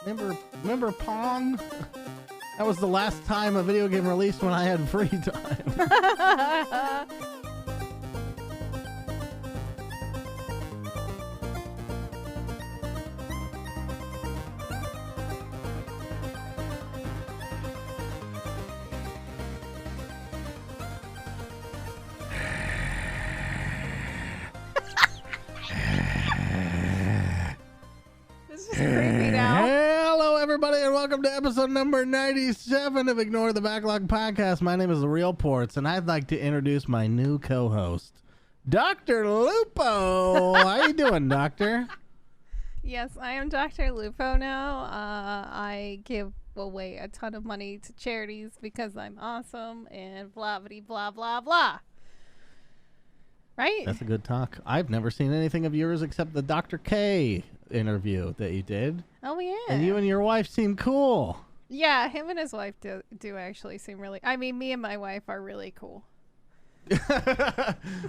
Remember Pong? That was the last time a video game released when I had free time. Hello, everybody, and welcome to episode number 97 of Ignore the Backlog podcast. My name is TheRealPortz, and I'd like to introduce my new co-host, Dr. Lupo. How you doing, Doctor? Yes, I am Dr. Lupo now. I give away a ton of money to charities because I'm awesome and blah, blah, blah, blah. Right? That's a good talk. I've never seen anything of yours except the Dr. K interview that you did. Oh, yeah. And you and your wife seem cool. Yeah, him and his wife do actually seem really... I mean, me and my wife are really cool.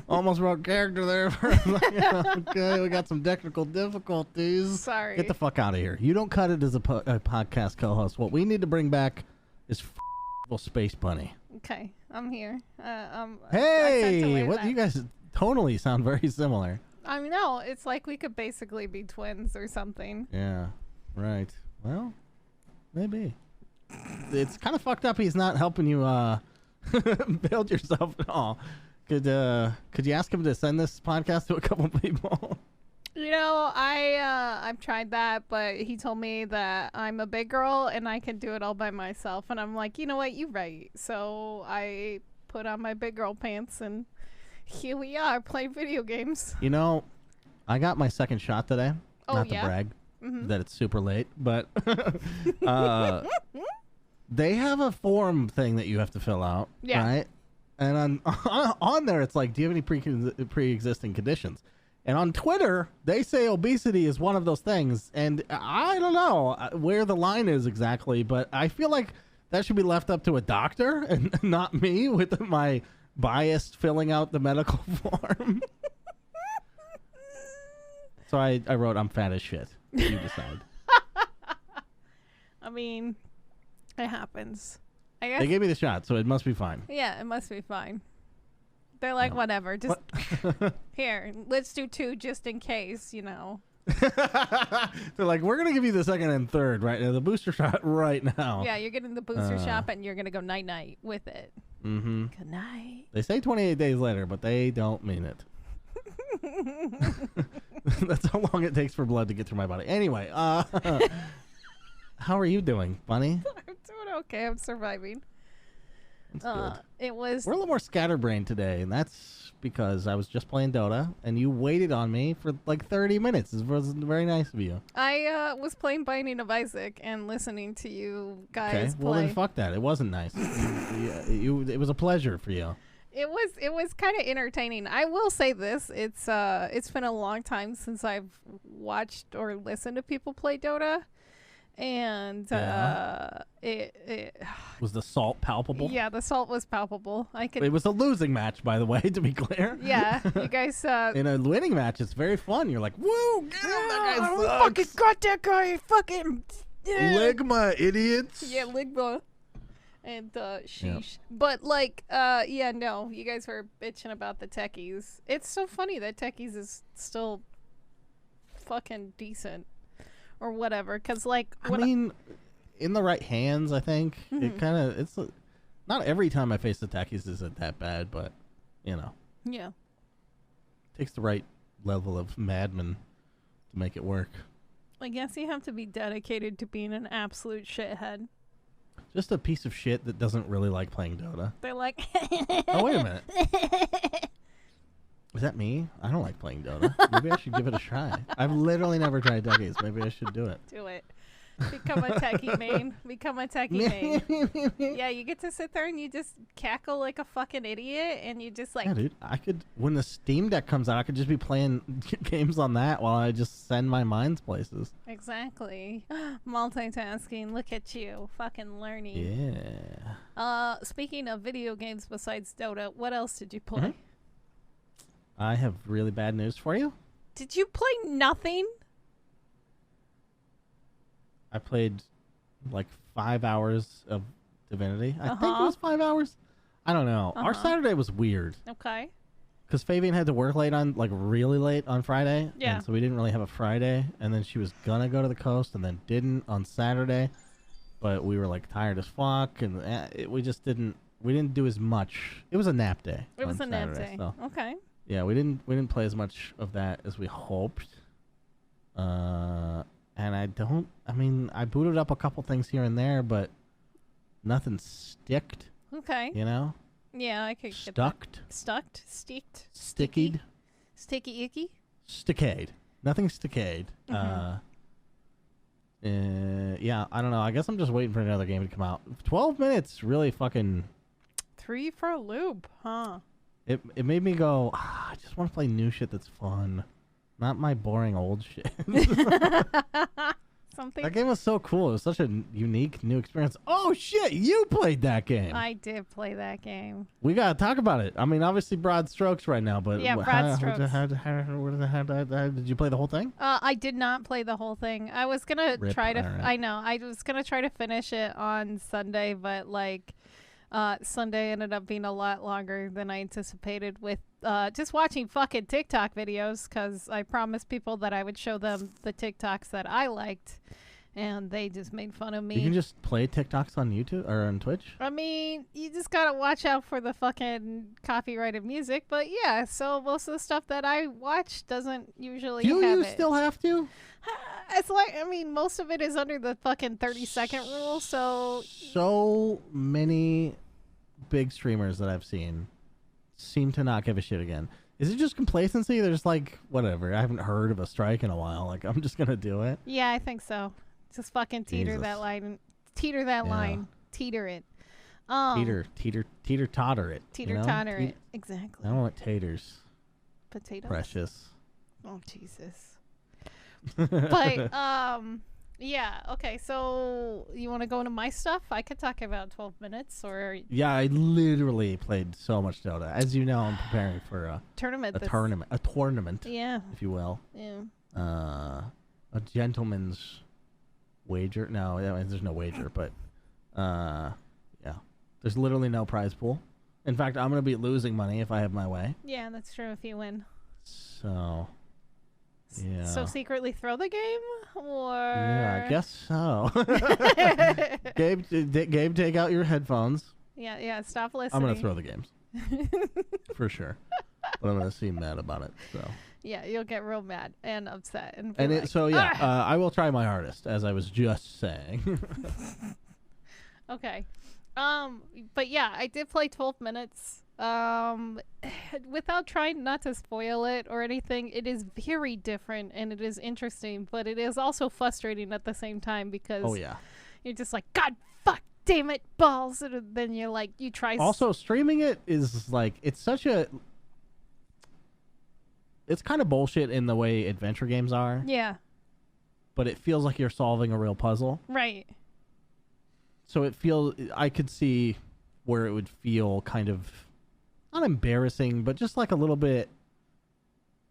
Almost wrote character there. Okay, we got some technical difficulties. Sorry. Get the fuck out of here. You don't cut it as a podcast co-host. What we need to bring back is EvilSpaceBunny. Okay, I'm here. Hey, what you guys tonally sound very similar. I mean, no, it's like we could basically be twins or something. Yeah, right. Well, maybe. It's kind of fucked up he's not helping you build yourself at all. Could you ask him to send this podcast to a couple people? You know, I've tried that, but he told me that I'm a big girl and I can do it all by myself. And I'm like, you know what? You're right. So I put on my big girl pants and here we are playing video games. You know, I got my second shot today. Oh, not yeah? to brag that it's super late, but they have a form thing that you have to fill out, right? And on there, it's like, do you have any pre-existing conditions? And on Twitter, they say obesity is one of those things. And I don't know where the line is exactly, but I feel like that should be left up to a doctor and not me with my biased filling out the medical form. So I wrote, I'm fat as shit. You decide. I mean, it happens. I guess. They gave me the shot, so it must be fine. Yeah, it must be fine. They're like, whatever. Just here, let's do 2 just in case, you know. They're like, we're going to give you the second and third right now, the booster shot right now. Yeah, you're getting the booster shot and you're going to go night-night with it. Mm-hmm. Good night. They say 28 days later, but they don't mean it. That's how long it takes for blood to get through my body. Anyway, how are you doing, Bunny? I'm doing okay. I'm surviving. That's good. It was... We're a little more scatterbrained today, and that's because I was just playing Dota, and you waited on me for like 30 minutes. It was very nice of you. I was playing Binding of Isaac and listening to you guys play. Well, then fuck that. It wasn't nice. It was a pleasure for you. It was kind of entertaining. I will say this: it's been a long time since I've watched or listened to people play Dota, and it was the salt palpable. Yeah, the salt was palpable. It was a losing match, by the way, to be clear. Yeah, you guys. In a winning match, it's very fun. You're like, woo, get him, that guy sucks. Fucking got that guy. Fucking Ligma, idiots. Yeah, Ligma. And sheesh. Yep. But like yeah, no, you guys were bitching about the techies. It's so funny that techies is still fucking decent or whatever, cuz like I mean, in the right hands, I think it kind of it's not every time I face the techies is it that bad, but you know. Yeah. Takes the right level of madman to make it work. I guess you have to be dedicated to being an absolute shithead. Just a piece of shit that doesn't really like playing Dota. They're like... Oh, wait a minute. Is that me? I don't like playing Dota. Maybe I should give it a try. I've literally never tried techies. Maybe I should do it. Do it. Become a techie main. Become a techie main. Yeah, you get to sit there and you just cackle like a fucking idiot, and you just like... Yeah, dude. I could... When the Steam Deck comes out, I could just be playing games on that while I just send my minds places. Exactly. Multitasking. Look at you. Fucking learning. Yeah. Speaking of video games besides Dota, what else did you play? Mm-hmm. I have really bad news for you. Did you play nothing? I played like 5 hours of Divinity. I think it was 5 hours. I don't know. Our Saturday was weird. Okay. Because Fabian had to work really late on Friday. Yeah. And so we didn't really have a Friday. And then she was going to go to the coast and then didn't on Saturday. But we were like tired as fuck. And we didn't do as much. It was a nap day. It was a nap Saturday, day. So. Okay. Yeah, we didn't play as much of that as we hoped. And I booted up a couple things here and there, but nothing sticked. Okay. You know? Yeah, I could get Stucked. that. Stucked? Sticked? Stickied. Sticky icky? Stickade. Nothing stickade. Yeah, I don't know. I guess I'm just waiting for another game to come out. 12 minutes really fucking... 3 for a loop, huh? It made me go, I just want to play new shit that's fun. Not my boring old shit. That game was so cool. It was such a unique new experience. Oh shit, you played that game. I did play that game. We gotta talk about it. I mean, obviously broad strokes right now, but yeah, broad strokes. How did you play the whole thing? I did not play the whole thing. I was gonna try to. Right. I know. I was gonna try to finish it on Sunday, but Sunday ended up being a lot longer than I anticipated with just watching fucking TikTok videos, because I promised people that I would show them the TikToks that I liked, and they just made fun of me. You can just play TikToks on YouTube or on Twitch? I mean, you just gotta watch out for the fucking copyrighted music, but yeah, so most of the stuff that I watch doesn't usually have it. Do you still have to? It's like, I mean, most of it is under the fucking 30-second rule, so... So many big streamers that I've seen seem to not give a shit again. Is it just complacency? They're just like, whatever, I haven't heard of a strike in a while. Like, I'm just gonna do it. Yeah, I think so. Just fucking teeter that line. Teeter that line. Teeter it. Teeter totter it. Totter it. Exactly. I don't want taters. Potatoes? Precious. Oh, Jesus. But, yeah, okay, so you want to go into my stuff? I could talk about 12 minutes, or... Yeah, I literally played so much Dota. As you know, I'm preparing for a tournament, yeah, if you will. Yeah. A gentleman's wager. No, there's no wager, but yeah, there's literally no prize pool. In fact, I'm gonna be losing money if I have my way. Yeah, that's true. If you win. So. Yeah. So secretly throw the game, or yeah, I guess so. Gabe, take out your headphones. Yeah. Stop listening. I'm gonna throw the games for sure, but I'm gonna seem mad about it. So yeah, you'll get real mad and upset, and I will try my hardest, as I was just saying. Okay, but yeah, I did play 12 minutes. Without trying not to spoil it or anything, it is very different and it is interesting, but it is also frustrating at the same time, because you're just like, God fuck damn it, balls, and then you're like, you try. Also, streaming it is like, it's kind of bullshit in the way adventure games are. Yeah. But it feels like you're solving a real puzzle. Right. So I could see where it would feel kind of, not embarrassing, but just like a little bit,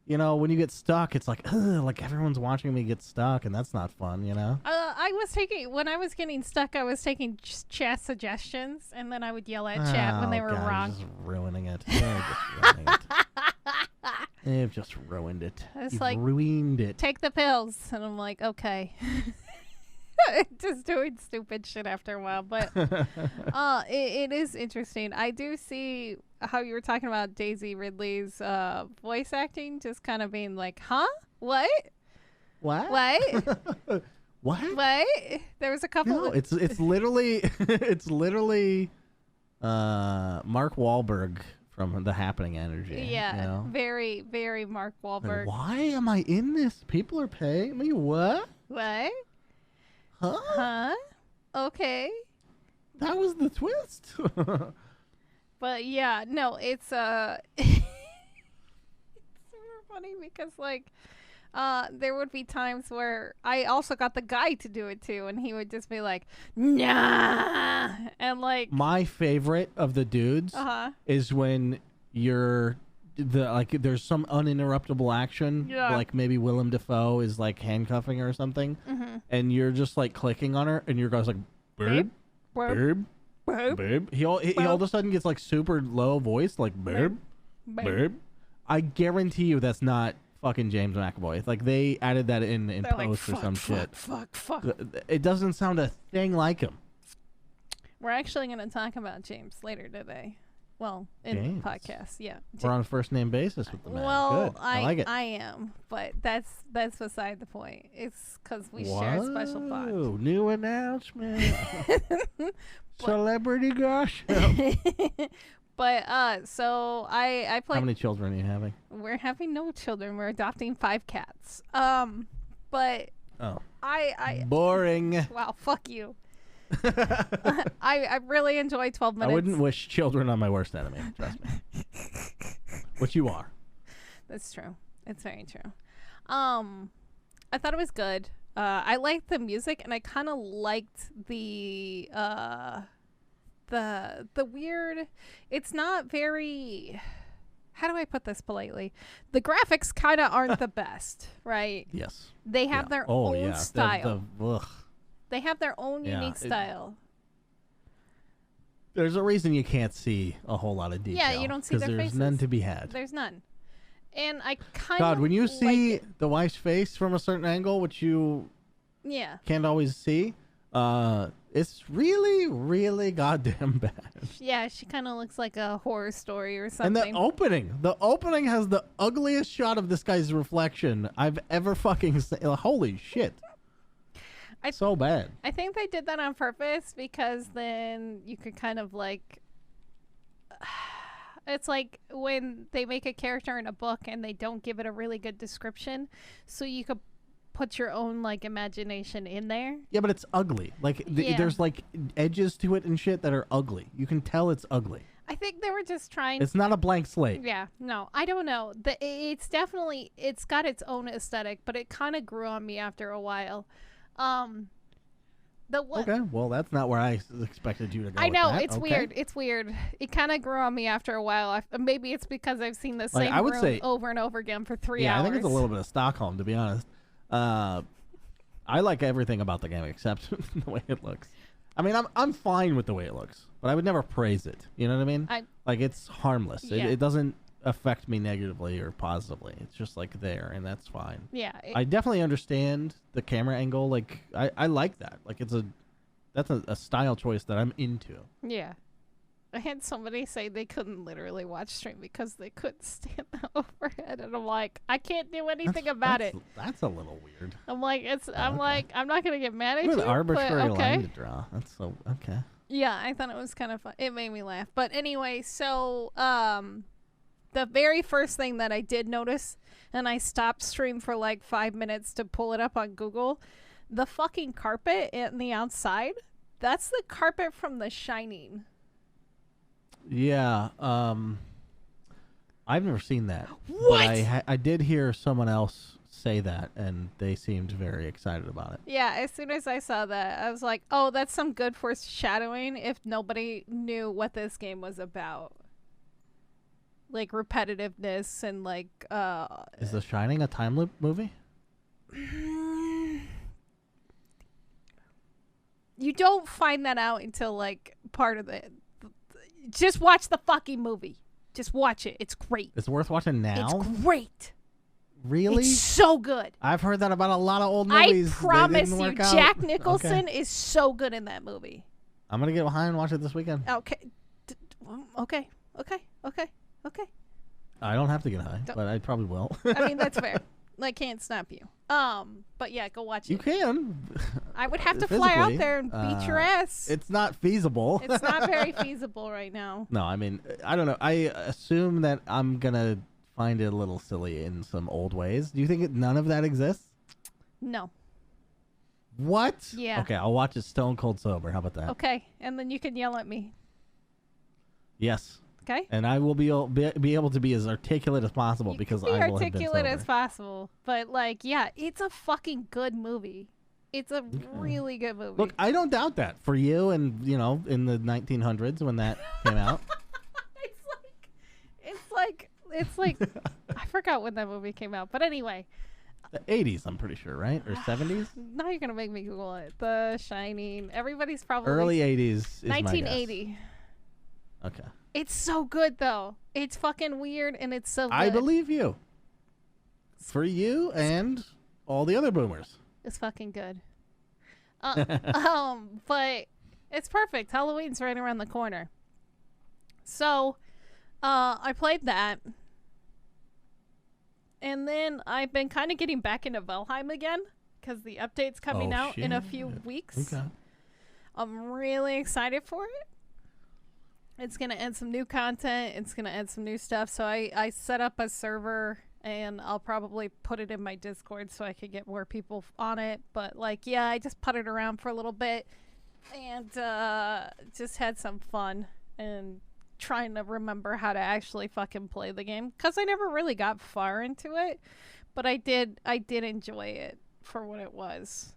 when you get stuck, it's like, ugh, like everyone's watching me get stuck, and that's not fun, when I was getting stuck, I was taking chat suggestions, and then I would yell at chat when they were wrong. You're just ruining it. They've just ruined it. It's ruined it. Take the pills. And I'm like, okay. Just doing stupid shit after a while, but it is interesting. I do see how you were talking about Daisy Ridley's voice acting, just kind of being like, huh? What? What? There was a couple. No, it's literally Mark Wahlberg from The Happening Energy. Yeah, very, very Mark Wahlberg. Like, why am I in this? People are paying me. What? Huh? Okay. That was the twist. But yeah, no, it's it's super funny because there would be times where I also got the guy to do it too, and he would just be like, nah, and like, my favorite of the dudes is when you're there's some uninterruptible action, like maybe Willem Dafoe is like handcuffing her or something, and you're just like clicking on her, and your guy's like, babe, babe, babe. He all of a sudden gets like super low voice, like babe, babe. I guarantee you that's not fucking James McAvoy. Like they added that in post or some shit. Fuck. It doesn't sound a thing like him. We're actually going to talk about James later today. Well, in the podcast, yeah. We're on a first name basis with the man. Well, good. I like it. I am, but that's beside the point. It's because we share a special bond. New announcement. Celebrity gossip. But so I play. How many children are you having? We're having no children. We're adopting 5 cats. But I boring. Wow, fuck you. I really enjoy 12 minutes. I wouldn't wish children on my worst enemy. Trust me. Which you are. That's true. It's very true. I thought it was good. I liked the music, and I kind of liked the weird. It's not very. How do I put this politely? The graphics kind of aren't the best, right? Yes. They have their own style. They have their own unique style. There's a reason you can't see a whole lot of detail. Yeah, you don't see their faces. There's none to be had. There's none. And I kind of God, when you see the wife's face from a certain angle, which you can't always see, it's really, really goddamn bad. Yeah, she kind of looks like a horror story or something. And the opening has the ugliest shot of this guy's reflection I've ever fucking seen. Holy shit. So bad. I think they did that on purpose because then you could kind of like... It's like when they make a character in a book and they don't give it a really good description, so you could put your own like imagination in there. Yeah, but it's ugly. Like there's like edges to it and shit that are ugly. You can tell it's ugly. I think they were just trying. It's not a blank slate. Yeah, no, I don't know. It's definitely it's got its own aesthetic, but it kind of grew on me after a while. Okay, well, that's not where I expected you to go. I know, with it's weird. It's weird. It kind of grew on me after a while. Maybe it's because I've seen the same room over and over again for 3 hours. Yeah, I think it's a little bit of Stockholm, to be honest. I like everything about the game except the way it looks. I mean, I'm fine with the way it looks, but I would never praise it. You know what I mean? Like, it's harmless. Yeah. It doesn't affect me negatively or positively. It's just like there, and that's fine. Yeah. I definitely understand the camera angle. Like, I like that. Like, that's a style choice that I'm into. Yeah. I had somebody say they couldn't literally watch stream because they couldn't stand the overhead, and I'm like, I can't do anything about it. That's a little weird. I'm like, I'm not gonna get mad at you. An arbitrary line to draw. That's so okay. Yeah, I thought it was kind of fun. It made me laugh. But anyway, so the very first thing that I did notice, and I stopped stream for like 5 minutes to pull it up on Google, the fucking carpet in the outside. That's the carpet from The Shining. Yeah, I've never seen that. What? But I did hear someone else say that, and they seemed very excited about it. Yeah, as soon as I saw that, I was like, oh, that's some good foreshadowing if nobody knew what this game was about. Like, repetitiveness and, like... Is The Shining a time loop movie? You don't find that out until, like, part of the... Just watch the fucking movie. Just watch it. It's great. It's worth watching now? It's great. Really? It's so good. I've heard that about a lot of old movies. I promise you, Jack Nicholson is so good in that movie. I'm going to get behind and watch it this weekend. Okay. Okay. I don't have to get high, but I probably will. I mean, that's fair. I can't stop you. But yeah, go watch it. You can. I would have to fly out there and beat your ass. It's not feasible. It's not very feasible right now. No, I mean, I don't know. I assume that I'm going to find it a little silly in some old ways. Do you think none of that exists? No. What? Yeah. Okay, I'll watch it stone cold sober. How about that? Okay, and then you can yell at me. Yes. Okay. And I will be able to be as articulate as possible because I will have been sober. Articulate as possible, but like, yeah, it's a fucking good movie. It's a really good movie. Look, I don't doubt that for you, and you know, in the 1900s when that came out. It's like it's like I forgot when that movie came out, but anyway. The 80s, I'm pretty sure, right? Or 70s? Now you're gonna make me Google it. The Shining. Everybody's probably early 80s. Is 1980. Okay. It's so good though. It's fucking weird and it's so good. I believe you. For you and all the other boomers. It's fucking good. But it's perfect. Halloween's right around the corner. So, I played that. And then I've been kind of getting back into Valheim again because the update's coming out in a few weeks. Okay. I'm really excited for it. It's going to add some new content. It's going to add some new stuff. So I set up a server and I'll probably put it in my Discord so I could get more people on it. But like, yeah, I just putted around for a little bit and just had some fun and trying to remember how to actually fucking play the game because I never really got far into it, but I did enjoy it for what it was.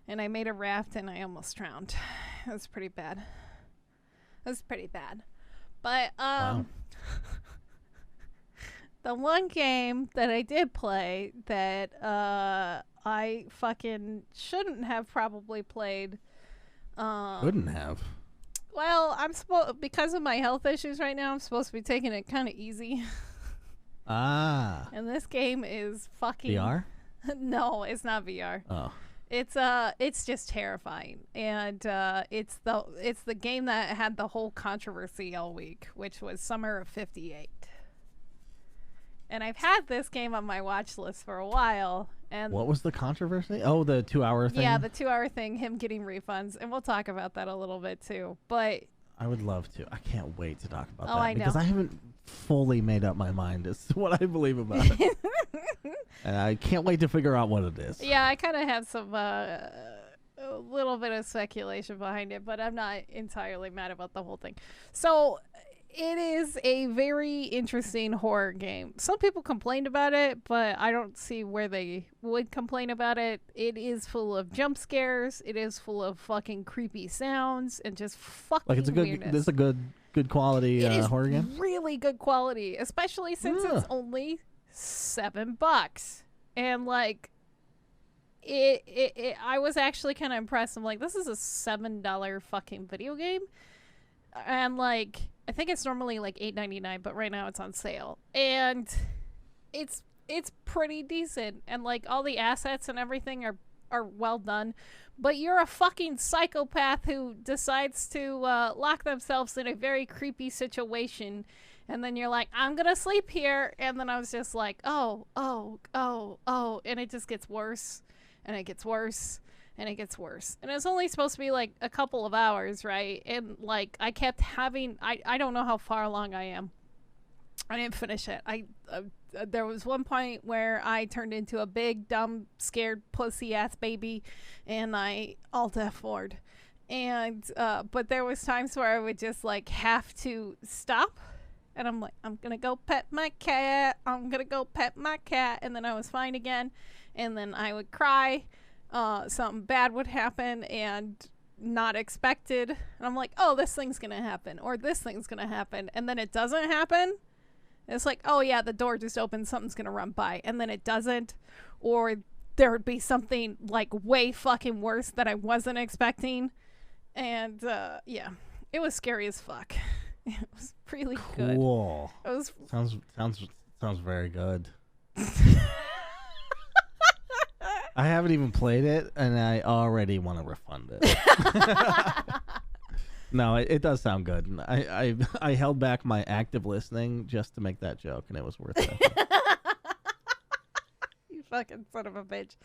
And I made a raft and I almost drowned. It was pretty bad. But Wow. the one game that I did play that I fucking shouldn't have probably played. Couldn't have. Well, because of my health issues right now, I'm supposed to be taking it kind of easy. And this game is fucking VR? No, it's not VR. Oh. It's just terrifying. And it's the game that had the whole controversy all week, which was Summer of '58. And I've had this game on my watch list for a while. And what was the controversy? Oh, the 2-hour thing? Yeah, the 2-hour thing, him getting refunds. And we'll talk about that a little bit too. But I would love to. I can't wait to talk about that. I know. Because I haven't fully made up my mind as to what I believe about it. And I can't wait to figure out what it is. Yeah, I kind of have some a little bit of speculation behind it, but I'm not entirely mad about the whole thing. So it is a very interesting horror game. Some people complained about it, but I don't see where they would complain about it. It is full of jump scares. It is full of fucking creepy sounds and just fucking like it's a good. weirdness. This is a good quality horror game. Really good quality, especially since it's only $7. And like I was actually kind of impressed. I'm like, this is a $7 fucking video game. And like I think it's normally like $8.99, but right now it's on sale. And it's pretty decent. And like all the assets and everything are well done. But you're a fucking psychopath who decides to lock themselves in a very creepy situation. And then you're like, I'm going to sleep here. And then I was just like, oh. And it just gets worse. And it gets worse. And it gets worse. And it's only supposed to be like a couple of hours, right? And like I kept having, I don't know how far along I am. I didn't finish it. There was one point where I turned into a big, dumb, scared, pussy-ass baby. And I alt F4'd. And, but there was times where I would just like have to stop. And I'm like, I'm going to go pet my cat. I'm going to go pet my cat. And then I was fine again. And then I would cry. Something bad would happen and not expected. And I'm like, oh, this thing's going to happen. Or this thing's going to happen. And then it doesn't happen. It's like, oh, yeah, the door just opened. Something's going to run by. And then it doesn't. Or there would be something like way fucking worse that I wasn't expecting. And, yeah, it was scary as fuck. It was really good. Cool. It was sounds very good. I haven't even played it, and I already want to refund it. No, it does sound good. I held back my active listening just to make that joke, and it was worth it. You fucking son of a bitch.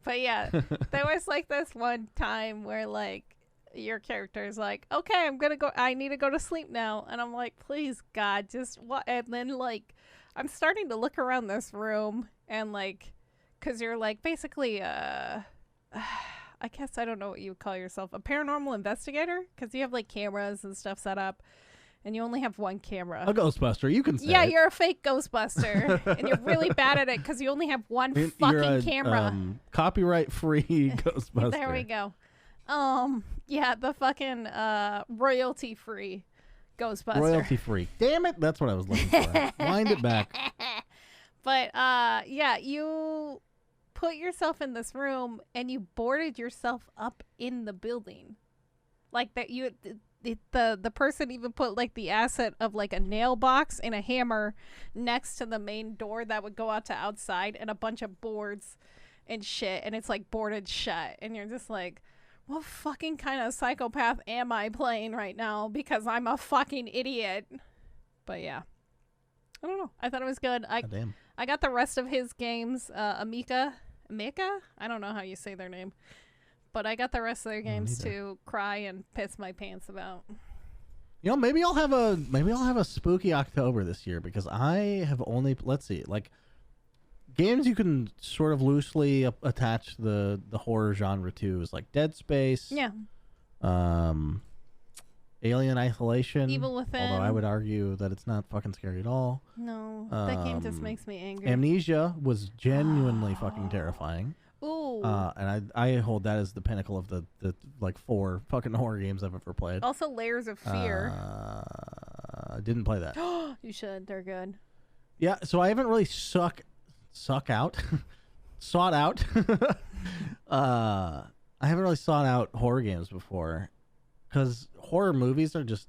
But yeah, there was like this one time where like your character is like, okay, I need to go to sleep now. And I'm like, please God, just what? And then like, I'm starting to look around this room and like, cause you're like basically, I guess I don't know what you would call yourself, a paranormal investigator. Cause you have like cameras and stuff set up and you only have one camera. A Ghostbuster, you can say Yeah, it. You're a fake Ghostbuster and you're really bad at it cause you only have one fucking camera. Copyright free Ghostbuster. There we go. Yeah, the fucking royalty free Ghostbuster. Royalty free. Damn it, that's what I was looking for. Wind it back. But yeah, you put yourself in this room and you boarded yourself up in the building. Like that the person even put like the asset of like a nail box and a hammer next to the main door that would go out to outside and a bunch of boards and shit, and it's like boarded shut, and you're just like, what fucking kind of psychopath am I playing right now because I'm a fucking idiot? But yeah, I don't know, I thought it was good. I got the rest of his games. Amika, I don't know how you say their name, but I got the rest of their games to cry and piss my pants about. You know, maybe I'll have a spooky October this year, because I have only, let's see, like games you can sort of loosely attach the horror genre to is like Dead Space. Yeah. Alien Isolation. Evil Within. Although I would argue that it's not fucking scary at all. No, that game just makes me angry. Amnesia was genuinely fucking terrifying. Ooh. And I hold that as the pinnacle of the like 4 fucking horror games I've ever played. Also, Layers of Fear. I didn't play that. You should. They're good. Yeah, so I haven't really sought out. I haven't really sought out horror games before, because horror movies are just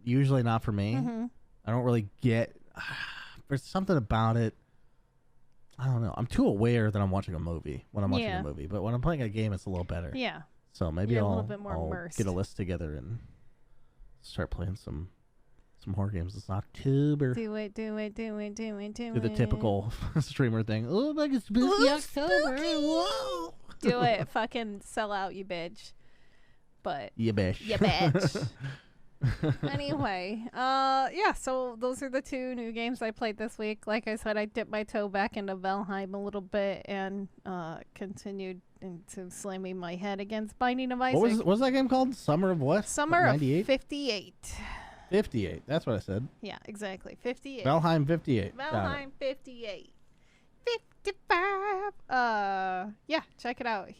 usually not for me. Mm-hmm. I don't really get. There's something about it. I don't know. I'm too aware that I'm watching a movie when I'm watching a movie, but when I'm playing a game, it's a little better. Yeah. So maybe I'll immersed. get a list together and start playing some horror games this October. Do it. Do the typical streamer thing. Oh, like it's spooky October. Whoa. Do it. Fucking sell out, you bitch. But you bitch. You bitch. Anyway, yeah, so those are the 2 new games I played this week. Like I said, I dipped my toe back into Valheim a little bit and continued into slamming my head against Binding of Isaac. What was that game called? Summer of what? Summer of 58. 58. That's what I said. Yeah, exactly. 58. Valheim 58. Valheim 58. 55. Yeah, check it out.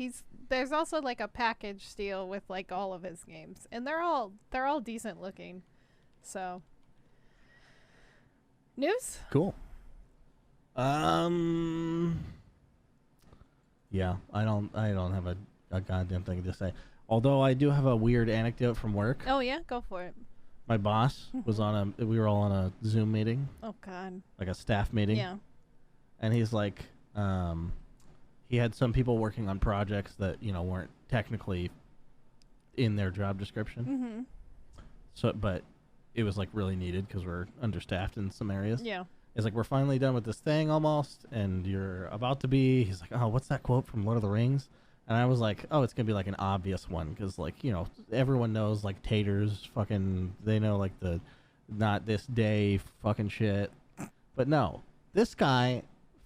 There's also like a package deal with like all of his games, and they're all decent looking. So, news? Cool. Yeah, I don't have a goddamn thing to say. Although I do have a weird anecdote from work. Oh yeah, go for it. My boss was we were all on a Zoom meeting. Oh God. Like a staff meeting. Yeah. And he's like, he had some people working on projects that, weren't technically in their job description. Mm-hmm. So, but it was like really needed because we're understaffed in some areas. Yeah. It's like, we're finally done with this thing almost, and you're about to be. He's like, oh, what's that quote from Lord of the Rings? And I was like, oh, it's going to be like an obvious one because, like, everyone knows, like, taters, fucking, they know, like, the not this day fucking shit. But no, this guy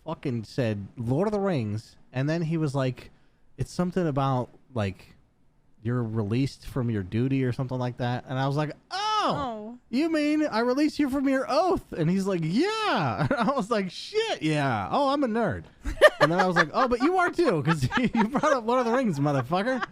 fucking said Lord of the Rings, and then he was like, it's something about, like, you're released from your duty or something like that. And I was like, oh, you mean I release you from your oath? And he's like, yeah. And I was like, shit, yeah. Oh, I'm a nerd. And then I was like, oh, but you are too, because you brought up Lord of the Rings, motherfucker.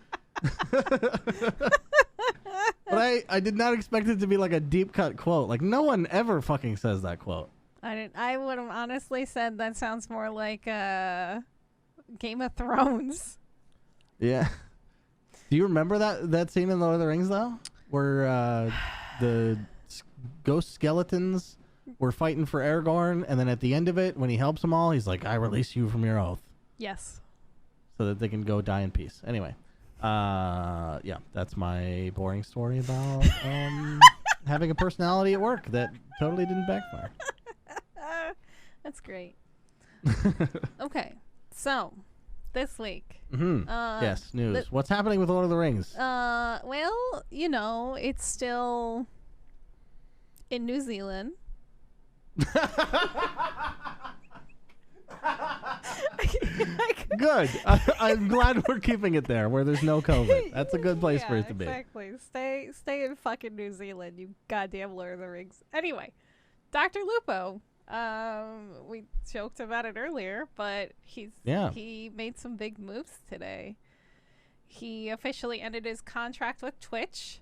But I did not expect it to be like a deep cut quote. Like, no one ever fucking says that quote. I would have honestly said that sounds more like Game of Thrones. Yeah. Do you remember that scene in Lord of the Rings, though? Where the ghost skeletons were fighting for Aragorn, and then at the end of it, when he helps them all, he's like, I release you from your oath. Yes. So that they can go die in peace. Anyway. Yeah, that's my boring story about having a personality at work that totally didn't backfire. That's great. Okay, so this week. Mm-hmm. Yes, news. What's happening with Lord of the Rings? Well, it's still in New Zealand. Good. I'm glad we're keeping it there where there's no COVID. That's a good place for it to be. Exactly. Stay in fucking New Zealand, you goddamn Lord of the Rings. Anyway, Dr. Lupo. We joked about it earlier, but he made some big moves today. He officially ended his contract with Twitch,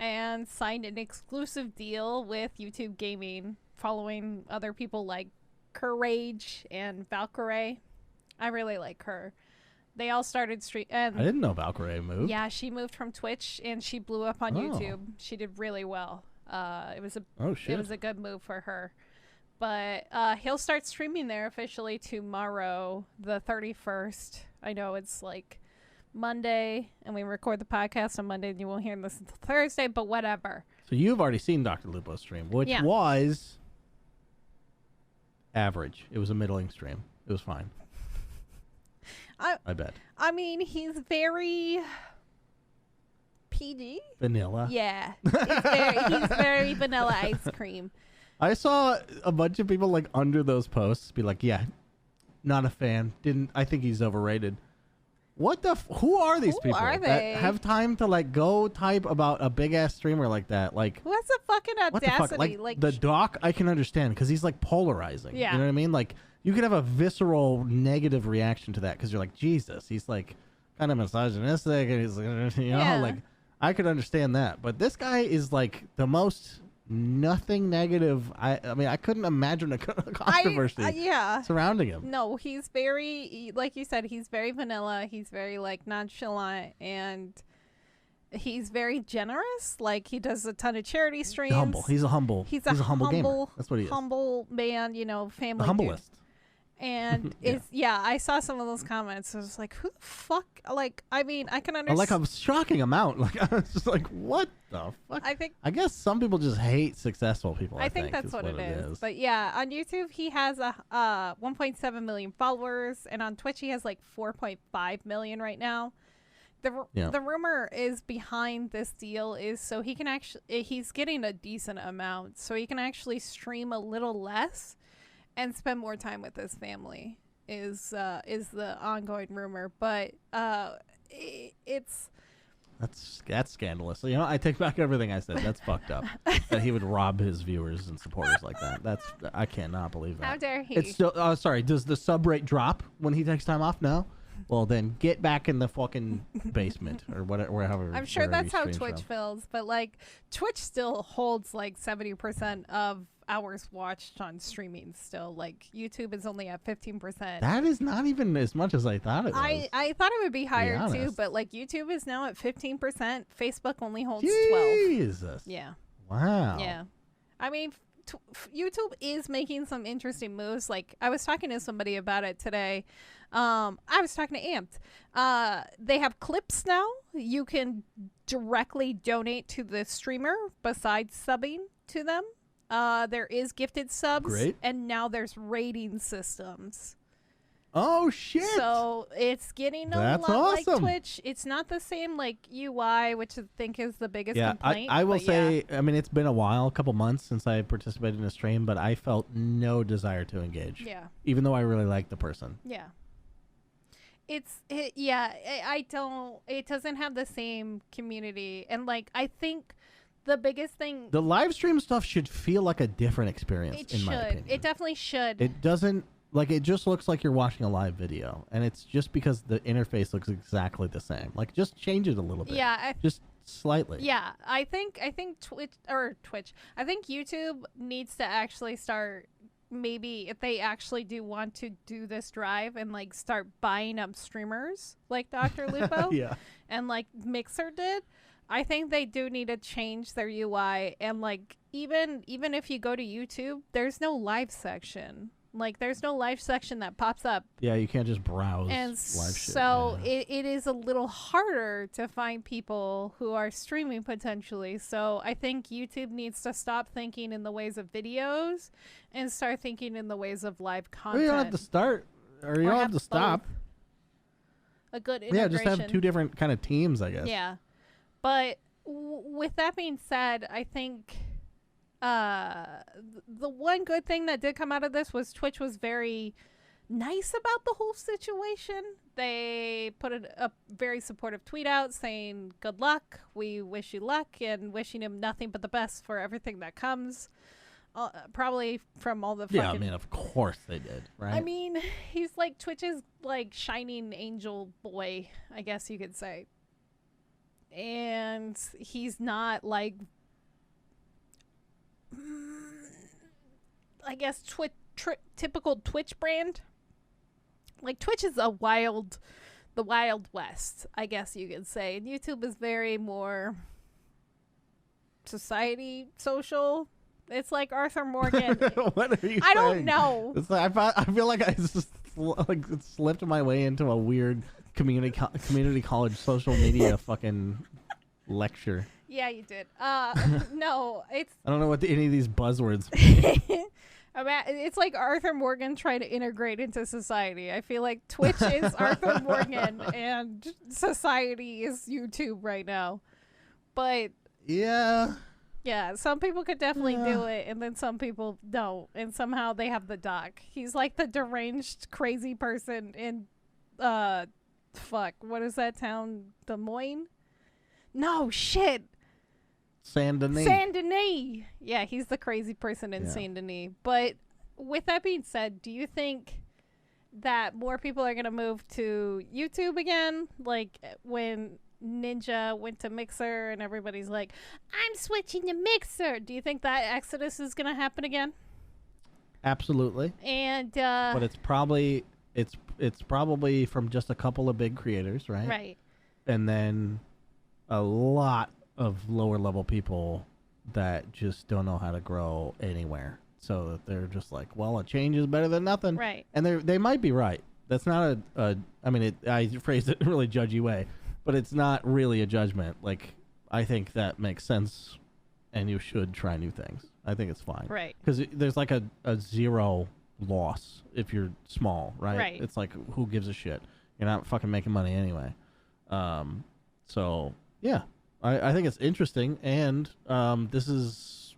and signed an exclusive deal with YouTube Gaming, following other people like Courage and Valkyrie. I really like her. They all started I didn't know Valkyrie moved. Yeah, she moved from Twitch and she blew up on YouTube. She did really well. It was a good move for her. But he'll start streaming there officially tomorrow, the 31st. I know it's like Monday, and we record the podcast on Monday, and you won't hear this until Thursday, but whatever. So you've already seen Dr. Lupo stream, which was average. It was a middling stream. It was fine. I bet. I mean, he's very PG. Vanilla. Yeah. He's very vanilla ice cream. I saw a bunch of people like under those posts be like, yeah, not a fan. I think he's overrated. What the who are these people that have time to like go type about a big ass streamer like that? Like, who has the fucking audacity? Like the doc, I can understand because he's like polarizing. Yeah. You know what I mean? Like, you could have a visceral negative reaction to that because you're like, Jesus, he's like kind of misogynistic and he's, you know, like I could understand that. But this guy is like the most nothing negative. I mean, I couldn't imagine a controversy surrounding him. No, he's very, like you said, he's very vanilla. He's very like nonchalant and he's very generous. Like he does a ton of charity streams. He's a humble gamer. That's what he is. Humble man, you know, family. The humblest. Dude. And I saw some of those comments. I was like, who the fuck? Like, I mean, I can understand. Like a shocking amount. Like, I was just like, what the fuck? I guess some people just hate successful people. I think that's what it is. But yeah, on YouTube, he has 1.7 million followers. And on Twitch, he has like 4.5 million right now. The rumor is behind this deal is so he can he's getting a decent amount. So he can actually stream a little less and spend more time with his family is the ongoing rumor, but that's scandalous. You know, I take back everything I said. That's fucked up. That he would rob his viewers and supporters like that. I cannot believe that. How dare he? It's still. Sorry. Does the sub rate drop when he takes time off? No. Well, then get back in the fucking basement or wherever. I'm sure that's how Twitch feels, but like Twitch still holds like 70% of hours watched on streaming still. Like YouTube is only at 15%. That is not even as much as I thought it was. I thought it would be higher too, but like YouTube is now at 15%. Facebook only holds 12. Jesus. Yeah. Wow. Yeah. I mean, YouTube is making some interesting moves. Like I was talking to somebody about it today. I was talking to Amped. They have clips now. You can directly donate to the streamer besides subbing to them. There is gifted subs. Great. And now there's rating systems. Oh shit! So it's getting a lot like Twitch. It's not the same like UI, which I think is the biggest complaint. I will say, I mean, it's been a while, a couple months since I participated in a stream, but I felt no desire to engage. Yeah. Even though I really liked the person. Yeah. It doesn't have the same community. And like, I think the biggest thing. The live stream stuff should feel like a different experience, in my opinion. It definitely should. It doesn't. Like, it just looks like you're watching a live video, and it's just because the interface looks exactly the same. Like, just change it a little bit. Yeah. Just slightly. Yeah. I think Twitch. I think YouTube needs to actually start, maybe if they actually do want to do this drive and, like, start buying up streamers like Dr. Lupo. Yeah. And, like, Mixer did. I think they do need to change their UI. And, like, even if you go to YouTube, there's no live section. Like, there's no live section that pops up. Yeah, you can't just browse and live shit. So it is a little harder to find people who are streaming potentially. So I think YouTube needs to stop thinking in the ways of videos and start thinking in the ways of live content. Well, you don't have to start, or you don't have to stop. A good integration. Yeah, just have two different kind of teams, I guess. Yeah. But with that being said, I think... the one good thing that did come out of this was Twitch was very nice about the whole situation. They put a very supportive tweet out saying, good luck, we wish you luck, and wishing him nothing but the best for everything that comes. Probably from all the fucking... Yeah, I mean, of course they did, right? I mean, he's like Twitch's like shining angel boy, I guess you could say. and he's not like, I guess, typical Twitch brand. Like, Twitch is the Wild West, I guess you could say. And YouTube is very more society, social. It's like Arthur Morgan. What are you saying? I don't know. It's like, I feel like I just like slipped my way into a weird community college social media fucking lecture. Yeah, you did. No, it's... I don't know what any of these buzzwords mean. It's like Arthur Morgan trying to integrate into society. I feel like Twitch is Arthur Morgan and society is YouTube right now. But yeah, some people could definitely do it, and then some people don't, and somehow they have the doc. He's like the deranged crazy person in what is that town? Des Moines? No, shit. Saint Denis. Yeah, he's the crazy person in Saint Denis. But with that being said, do you think that more people are going to move to YouTube again? Like when Ninja went to Mixer and everybody's like, I'm switching to Mixer. Do you think that exodus is going to happen again? Absolutely. And but it's probably from just a couple of big creators, right? Right. And then a lot of lower level people that just don't know how to grow anywhere, so that they're just like, well, a change is better than nothing, right? And they might be right. That's not I phrased it in a really judgy way, but it's not really a judgment. Like, I think that makes sense, and you should try new things. I think it's fine, right? Because there's like a zero loss if you're small, right? Right. It's like, who gives a shit? You're not fucking making money anyway. So yeah. I think it's interesting, and this is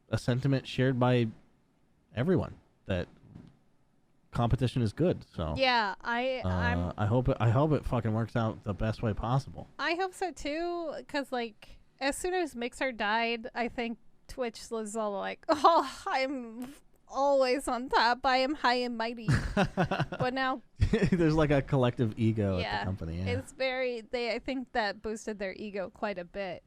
a sentiment shared by everyone, that competition is good. So yeah, I hope it fucking works out the best way possible. I hope so too, because like as soon as Mixer died, I think Twitch was all like, oh, I'm always on top. I am high and mighty. But now there's like a collective ego at the company. Yeah. It's I think that boosted their ego quite a bit.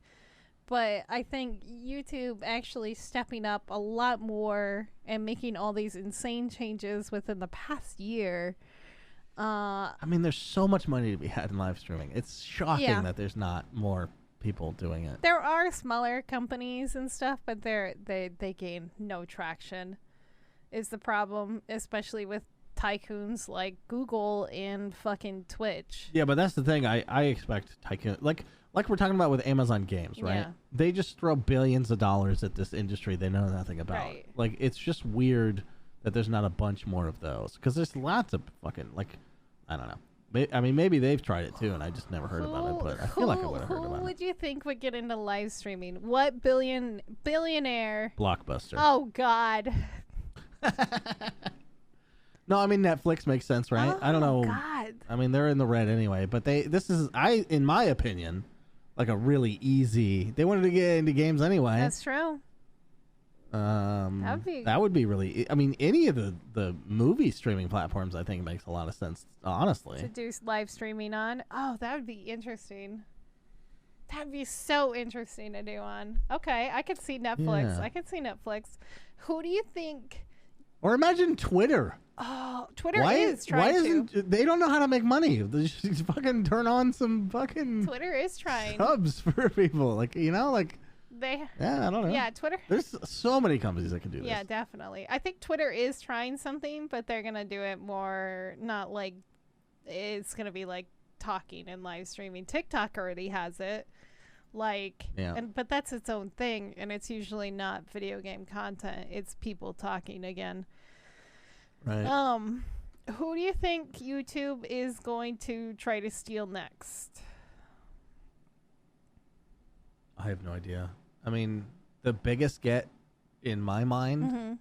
But I think YouTube actually stepping up a lot more and making all these insane changes within the past year. I mean, there's so much money to be had in live streaming. It's shocking that there's not more people doing it. There are smaller companies and stuff, but they gain no traction. Is the problem, especially with tycoons like Google and fucking Twitch. Yeah, but that's the thing. I expect tycoon like we're talking about with Amazon Games, right? Yeah. They just throw billions of dollars at this industry they know nothing about. Right. Like, it's just weird that there's not a bunch more of those, because there's lots of fucking, like, I don't know. I mean, maybe they've tried it too, and I just never heard about it. But I feel like I would have heard about it. Who would you think would get into live streaming? What billionaire? Blockbuster. Oh God. No, I mean, Netflix makes sense, right? I don't know. God. I mean, they're in the red anyway, but this is, in my opinion, like a really easy. They wanted to get into games anyway. That's true. That would be really. I mean, any of the movie streaming platforms, I think, makes a lot of sense. Honestly, to do live streaming on. Oh, that would be interesting. That'd be so interesting to do on. Okay, I could see Netflix. Yeah. I could see Netflix. Who do you think? Or imagine Twitter. Oh, Twitter is trying to. They don't know how to make money. They just fucking turn on some fucking. Twitter is trying. Subs for people, like, you know, like. Yeah, I don't know. Yeah, Twitter. There's so many companies that can do this. Yeah, definitely. I think Twitter is trying something, but they're gonna do it more, not like it's gonna be like talking and live streaming. TikTok already has it, like, but that's its own thing, and it's usually not video game content. It's people talking again. Right. Who do you think YouTube is going to try to steal next? I have no idea. I mean, the biggest get in my mind. Mm-hmm.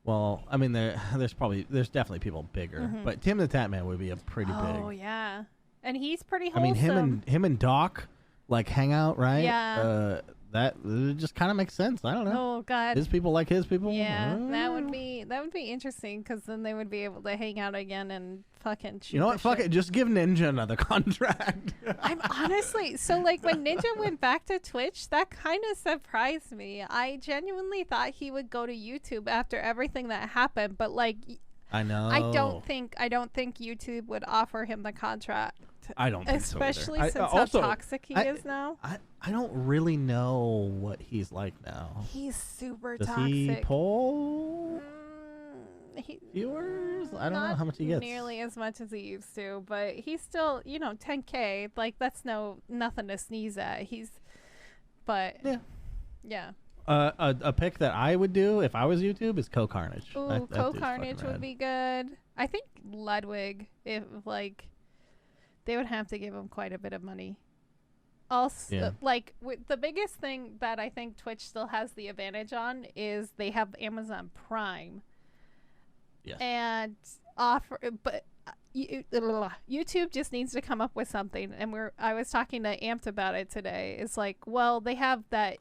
Well, I mean, there's definitely people bigger, but Timthefatman would be a pretty big. Oh yeah, and he's pretty wholesome. I mean, him and Doc like hang out, right? Yeah. that it just kind of makes sense. I don't know. Oh God, his people like his people. Yeah, that would be interesting because then they would be able to hang out again and fucking shoot. You know what? Fuck it. Just give Ninja another contract. I'm honestly so like when Ninja went back to Twitch, that kind of surprised me. I genuinely thought he would go to YouTube after everything that happened, but like, I know. I don't think YouTube would offer him the contract. I don't think especially so since how toxic he is now. I don't really know what he's like now. He's super Does toxic. he pull viewers? I don't know how much he gets. Nearly as much as he used to, but he's still, 10K. Like that's nothing to sneeze at. Yeah. A pick that I would do if I was YouTube is Co-Carnage. Ooh, Co-Carnage would be good. I think Ludwig, if like. They would have to give him quite a bit of money. Also, the biggest thing that I think Twitch still has the advantage on is they have Amazon Prime. Yes. And YouTube just needs to come up with something. And I was talking to Amped about it today. It's like, well, they have that.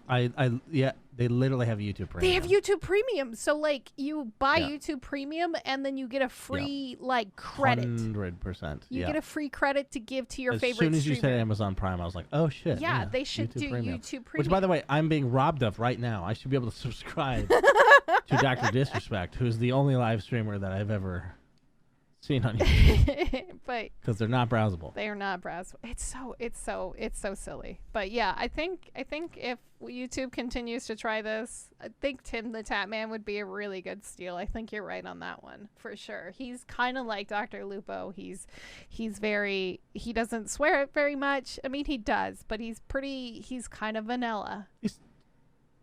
They literally have YouTube Premium. They have YouTube Premium. So like you buy YouTube Premium and then you get a free like credit. 100%. You get a free credit to give to your favorite streamer. As soon as you streamer. said Amazon Prime, I was like, oh shit. Yeah, they should do Premium. YouTube Premium. Which, by the way, I'm being robbed of right now. I should be able to subscribe to Dr. Disrespect, who's the only live streamer that I've ever seen on YouTube. But because they're not browsable. They are not browsable. It's so silly. But yeah, I think if YouTube continues to try this, I think Timthefatman would be a really good steal. I think you're right on that one for sure. He's kind of like Dr. Lupo. He doesn't swear it very much. I mean, he does, but he's kind of vanilla.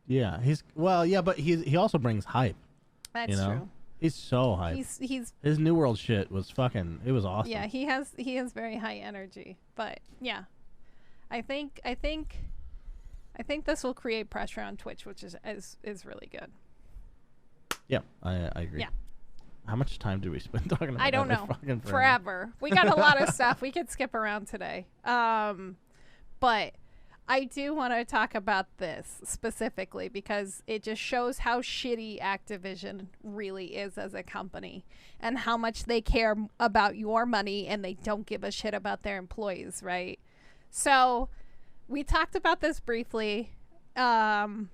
But he also brings hype. That's true. He's so hyped. His New World shit was fucking. It was awesome. Yeah, he has very high energy. But yeah, I think this will create pressure on Twitch, which is really good. Yeah, I agree. Yeah. How much time do we spend talking about? I don't know. Forever. We got a lot of stuff. We could skip around today. But I do want to talk about this specifically because it just shows how shitty Activision really is as a company and how much they care about your money and they don't give a shit about their employees, right? So we talked about this briefly, where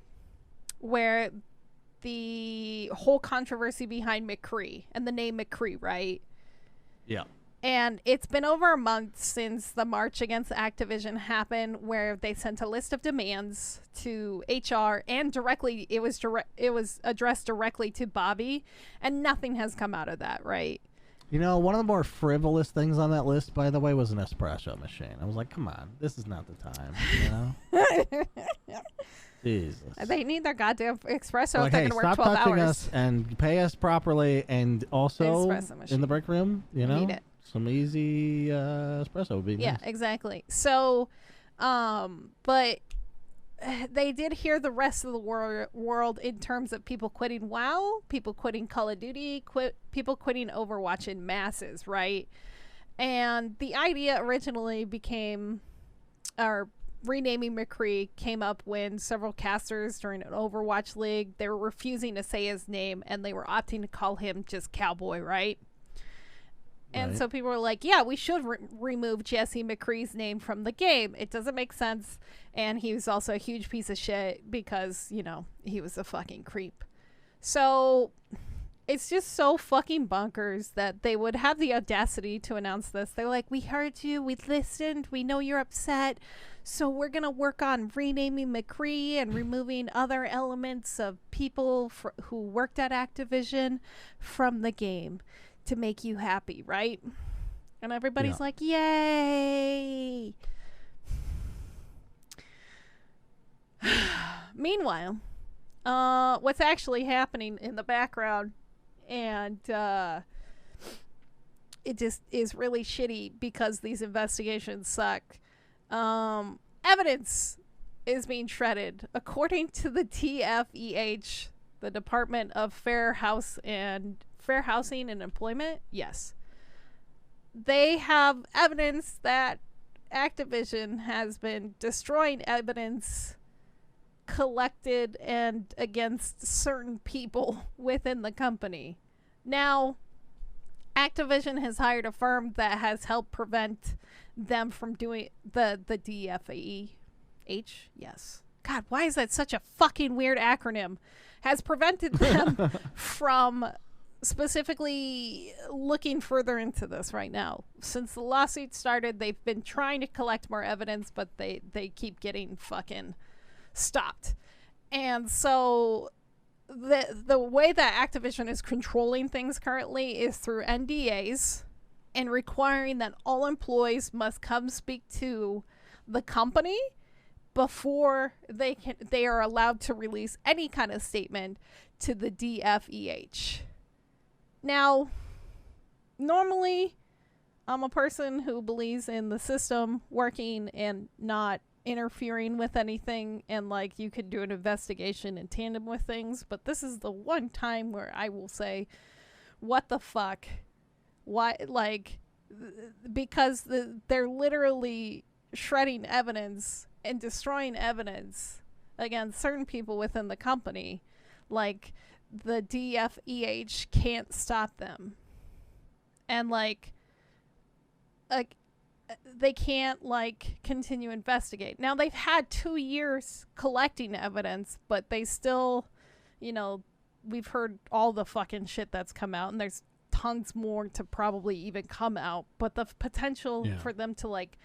the whole controversy behind McCree and the name McCree, right? Yeah. And it's been over a month since the march against Activision happened, where they sent a list of demands to HR and directly it was addressed directly to Bobby, and nothing has come out of that, right? One of the more frivolous things on that list, by the way, was an espresso machine. I was like, come on, this is not the time, Jesus. They need their goddamn espresso like, if they're going to work 12 stop touching hours. us and pay us properly, and also in the break room, Need it. Some easy espresso would be nice. Yeah, exactly. So, but they did hear the rest of the world in terms of people quitting WoW, people quitting Call of Duty, people quitting Overwatch in masses, right? And the idea originally renaming McCree came up when several casters during an Overwatch league, they were refusing to say his name and they were opting to call him just Cowboy, right? And so people were like, yeah, we should remove Jesse McCree's name from the game. It doesn't make sense. And he was also a huge piece of shit because, he was a fucking creep. So it's just so fucking bonkers that they would have the audacity to announce this. They're like, we heard you. We listened. We know you're upset. So we're going to work on renaming McCree and removing other elements of people who worked at Activision from the game to make you happy, right? And everybody's like, yay. Meanwhile, what's actually happening in the background, and it just is really shitty because these investigations suck. Evidence is being shredded. According to the TFEH, the Department of Fair Housing and Employment, yes. They have evidence that Activision has been destroying evidence collected and against certain people within the company. Now, Activision has hired a firm that has helped prevent them from doing the DFEH. Yes. God, why is that such a fucking weird acronym? Has prevented them from specifically looking further into this right now. Since the lawsuit started, they've been trying to collect more evidence, but they keep getting fucking stopped. And so the way that Activision is controlling things currently is through NDAs and requiring that all employees must come speak to the company before they are allowed to release any kind of statement to the DFEH. Now, normally, I'm a person who believes in the system working and not interfering with anything, and like you could do an investigation in tandem with things, but this is the one time where I will say, what the fuck? Why? Like, because they're literally shredding evidence and destroying evidence against certain people within the company. Like, the DFEH can't stop them, and like they can't like continue investigate. Now, they've had 2 years collecting evidence, but they still, you know, we've heard all the fucking shit that's come out, and there's tons more to probably even come out, but the potential for them to like,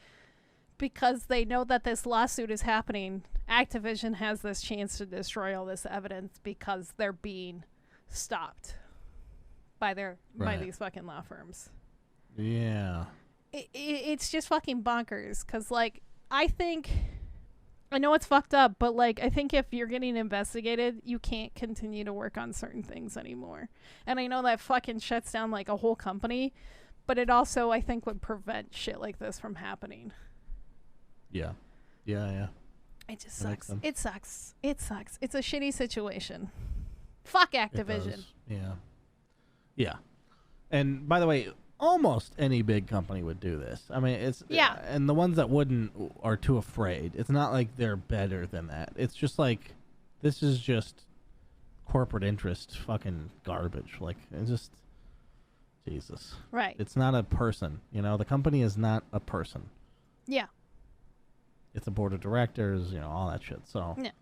because they know that this lawsuit is happening, Activision has this chance to destroy all this evidence because they're being stopped by by these fucking law firms. Yeah. It's just fucking bonkers, because like I know it's fucked up, but like I think if you're getting investigated, you can't continue to work on certain things anymore. And I know that fucking shuts down like a whole company, but it also I think would prevent shit like this from happening. Yeah. It just sucks. It sucks. It's a shitty situation. Fuck Activision. Yeah. And by the way, almost any big company would do this. I mean, it's and the ones that wouldn't are too afraid. It's not like they're better than that. It's just like, this is just corporate interest fucking garbage. Like, it's just Jesus. Right. It's not a person. You know, the company is not a person. Yeah. It's a board of directors, you know, all that shit. So yeah.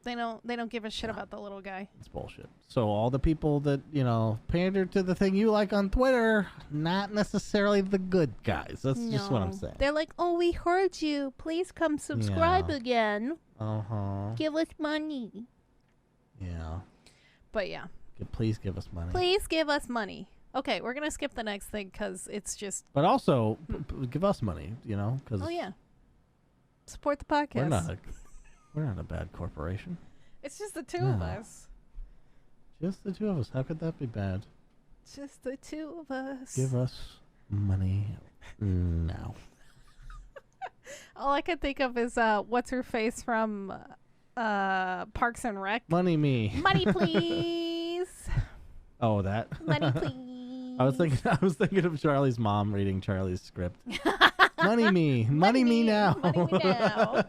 They don't give a shit about the little guy. It's bullshit. So all the people that, you know, pander to the thing you like on Twitter, not necessarily the good guys. That's just what I'm saying. They're like, oh, we heard you. Please come subscribe again. Give us money. Yeah. But yeah. Please give us money. Please give us money. Okay, we're going to skip the next thing because it's just... But also, give us money, you know? Cause oh, yeah. Support the podcast. We're not a bad corporation. It's just the two of us. Just the two of us. How could that be bad? Just the two of us. Give us money now. All I can think of is what's her face from Parks and Rec. Money me. Money please. Oh, that. Money please. I was thinking of Charlie's mom reading Charlie's script. Money me. Money me now. Money me now.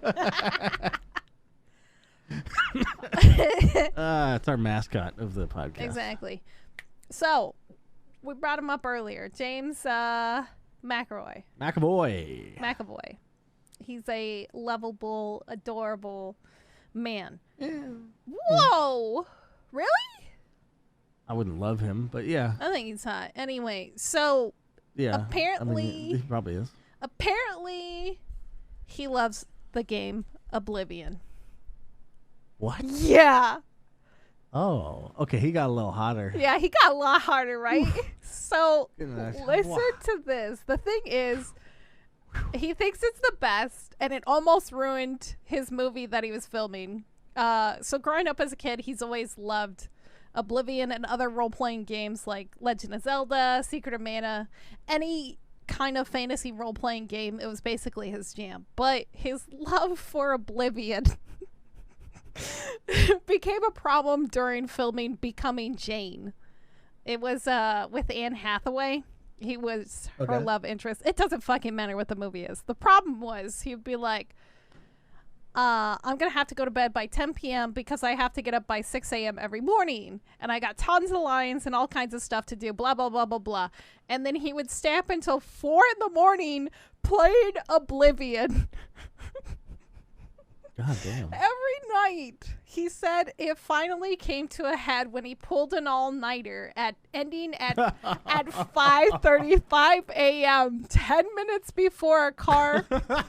It's our mascot of the podcast. Exactly. So, we brought him up earlier. James McAvoy. He's a lovable, adorable man. Yeah. Whoa! Really? I wouldn't love him, but yeah. I think he's hot. Anyway, so apparently... I mean, he probably is. Apparently, he loves the game Oblivion. What? Yeah. Oh, okay. He got a little hotter. Yeah, he got a lot harder, right? So, listen to this. The thing is, he thinks it's the best, and it almost ruined his movie that he was filming. So, growing up as a kid, he's always loved Oblivion and other role-playing games like Legend of Zelda, Secret of Mana, any kind of fantasy role-playing game. It was basically his jam. But his love for Oblivion became a problem during filming Becoming Jane. It was with Anne Hathaway. He was her love interest. It doesn't fucking matter what the movie is. The problem was he'd be like, I'm going to have to go to bed by 10 p.m. because I have to get up by 6 a.m. every morning. And I got tons of lines and all kinds of stuff to do, blah, blah, blah, blah, blah. And then he would stay up until 4 in the morning playing Oblivion. God damn. Every night. He said it finally came to a head when he pulled an all-nighter ending at 5:35 a.m. 10 minutes before a car 10 minutes,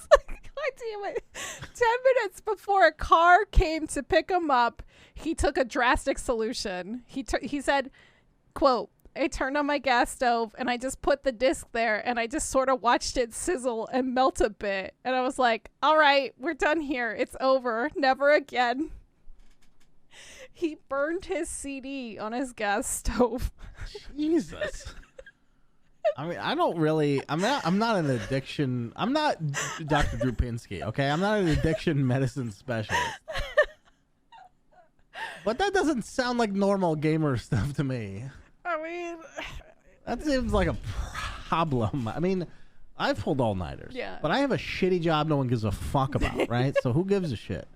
God damn it. 10 minutes before a car came to pick him up, he took a drastic solution. He said, quote, I turned on my gas stove and I just put the disc there and I just sort of watched it sizzle and melt a bit. And I was like, all right, we're done here. It's over. Never again. He burned his CD on his gas stove. Jesus. I mean, I'm not an addiction. I'm not Dr. Drew Pinsky, okay? I'm not an addiction medicine specialist. But that doesn't sound like normal gamer stuff to me. I mean, that seems like a problem. I mean, I've pulled all-nighters. Yeah. But I have a shitty job no one gives a fuck about, right? So who gives a shit?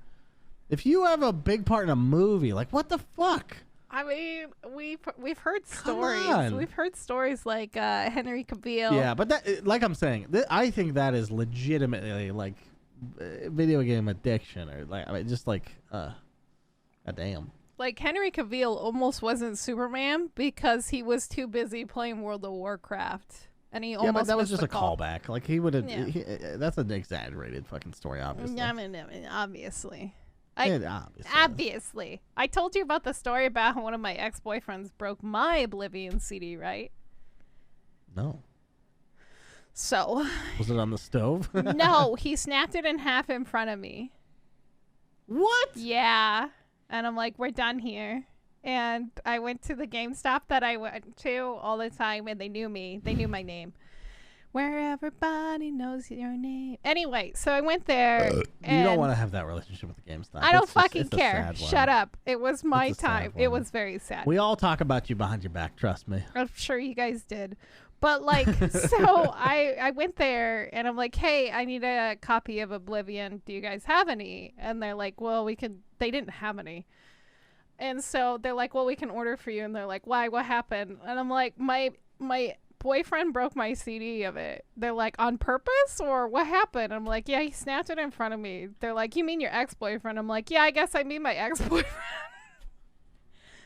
If you have a big part in a movie, like, what the fuck? I mean, we've heard stories. We've heard stories like Henry Cavill. Yeah, but that, like I'm saying, I think that is legitimately like video game addiction, or like, I mean, just like, goddamn. Like, Henry Cavill almost wasn't Superman because he was too busy playing World of Warcraft. And he almost but that was missed just the a call. callback. Like, he would have... that's an exaggerated fucking story, obviously. I mean, obviously. Obviously. I told you about the story about how one of my ex-boyfriends broke my Oblivion CD, right? No. So... Was it on the stove? No, he snapped it in half in front of me. What? Yeah. And I'm like, we're done here. And I went to the GameStop that I went to all the time, and they knew me. They knew my name. Where everybody knows your name. Anyway, so I went there. You don't want to have that relationship with the GameStop. I don't fucking care. Shut up. It was my time. It was very sad. We all talk about you behind your back. Trust me. I'm sure you guys did. But, like, so I went there, and I'm like, hey, I need a copy of Oblivion. Do you guys have any? And they're like, well, we can. They didn't have any. And so they're like, well, we can order for you. And they're like, why? What happened? And I'm like, my boyfriend broke my CD of it. They're like, on purpose? Or what happened? I'm like, yeah, he snapped it in front of me. They're like, you mean your ex-boyfriend? I'm like, yeah, I guess I mean my ex-boyfriend.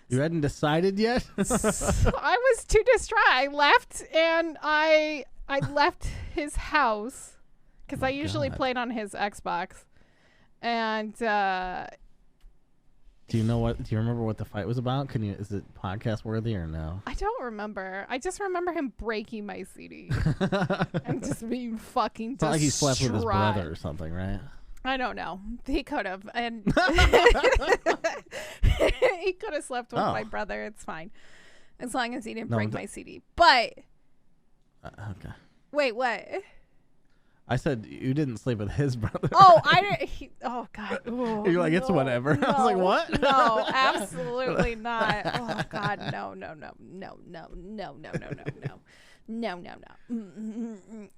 You hadn't decided yet? I was too distraught. I left, and I left his house because I usually played on his Xbox. And do you remember what the fight was about? Is it podcast worthy or no? I don't remember. I just remember him breaking my CD and just being fucking distraught. It's not like he slept with his brother or something, right? I don't know. He could have, and he could have slept with my brother. It's fine, as long as he didn't break my CD. But okay. Wait, what? I said you didn't sleep with his brother. Oh, I didn't. Oh God. Oh, You're like, it's whatever. No, I was like, what? No, absolutely not. Oh God, no.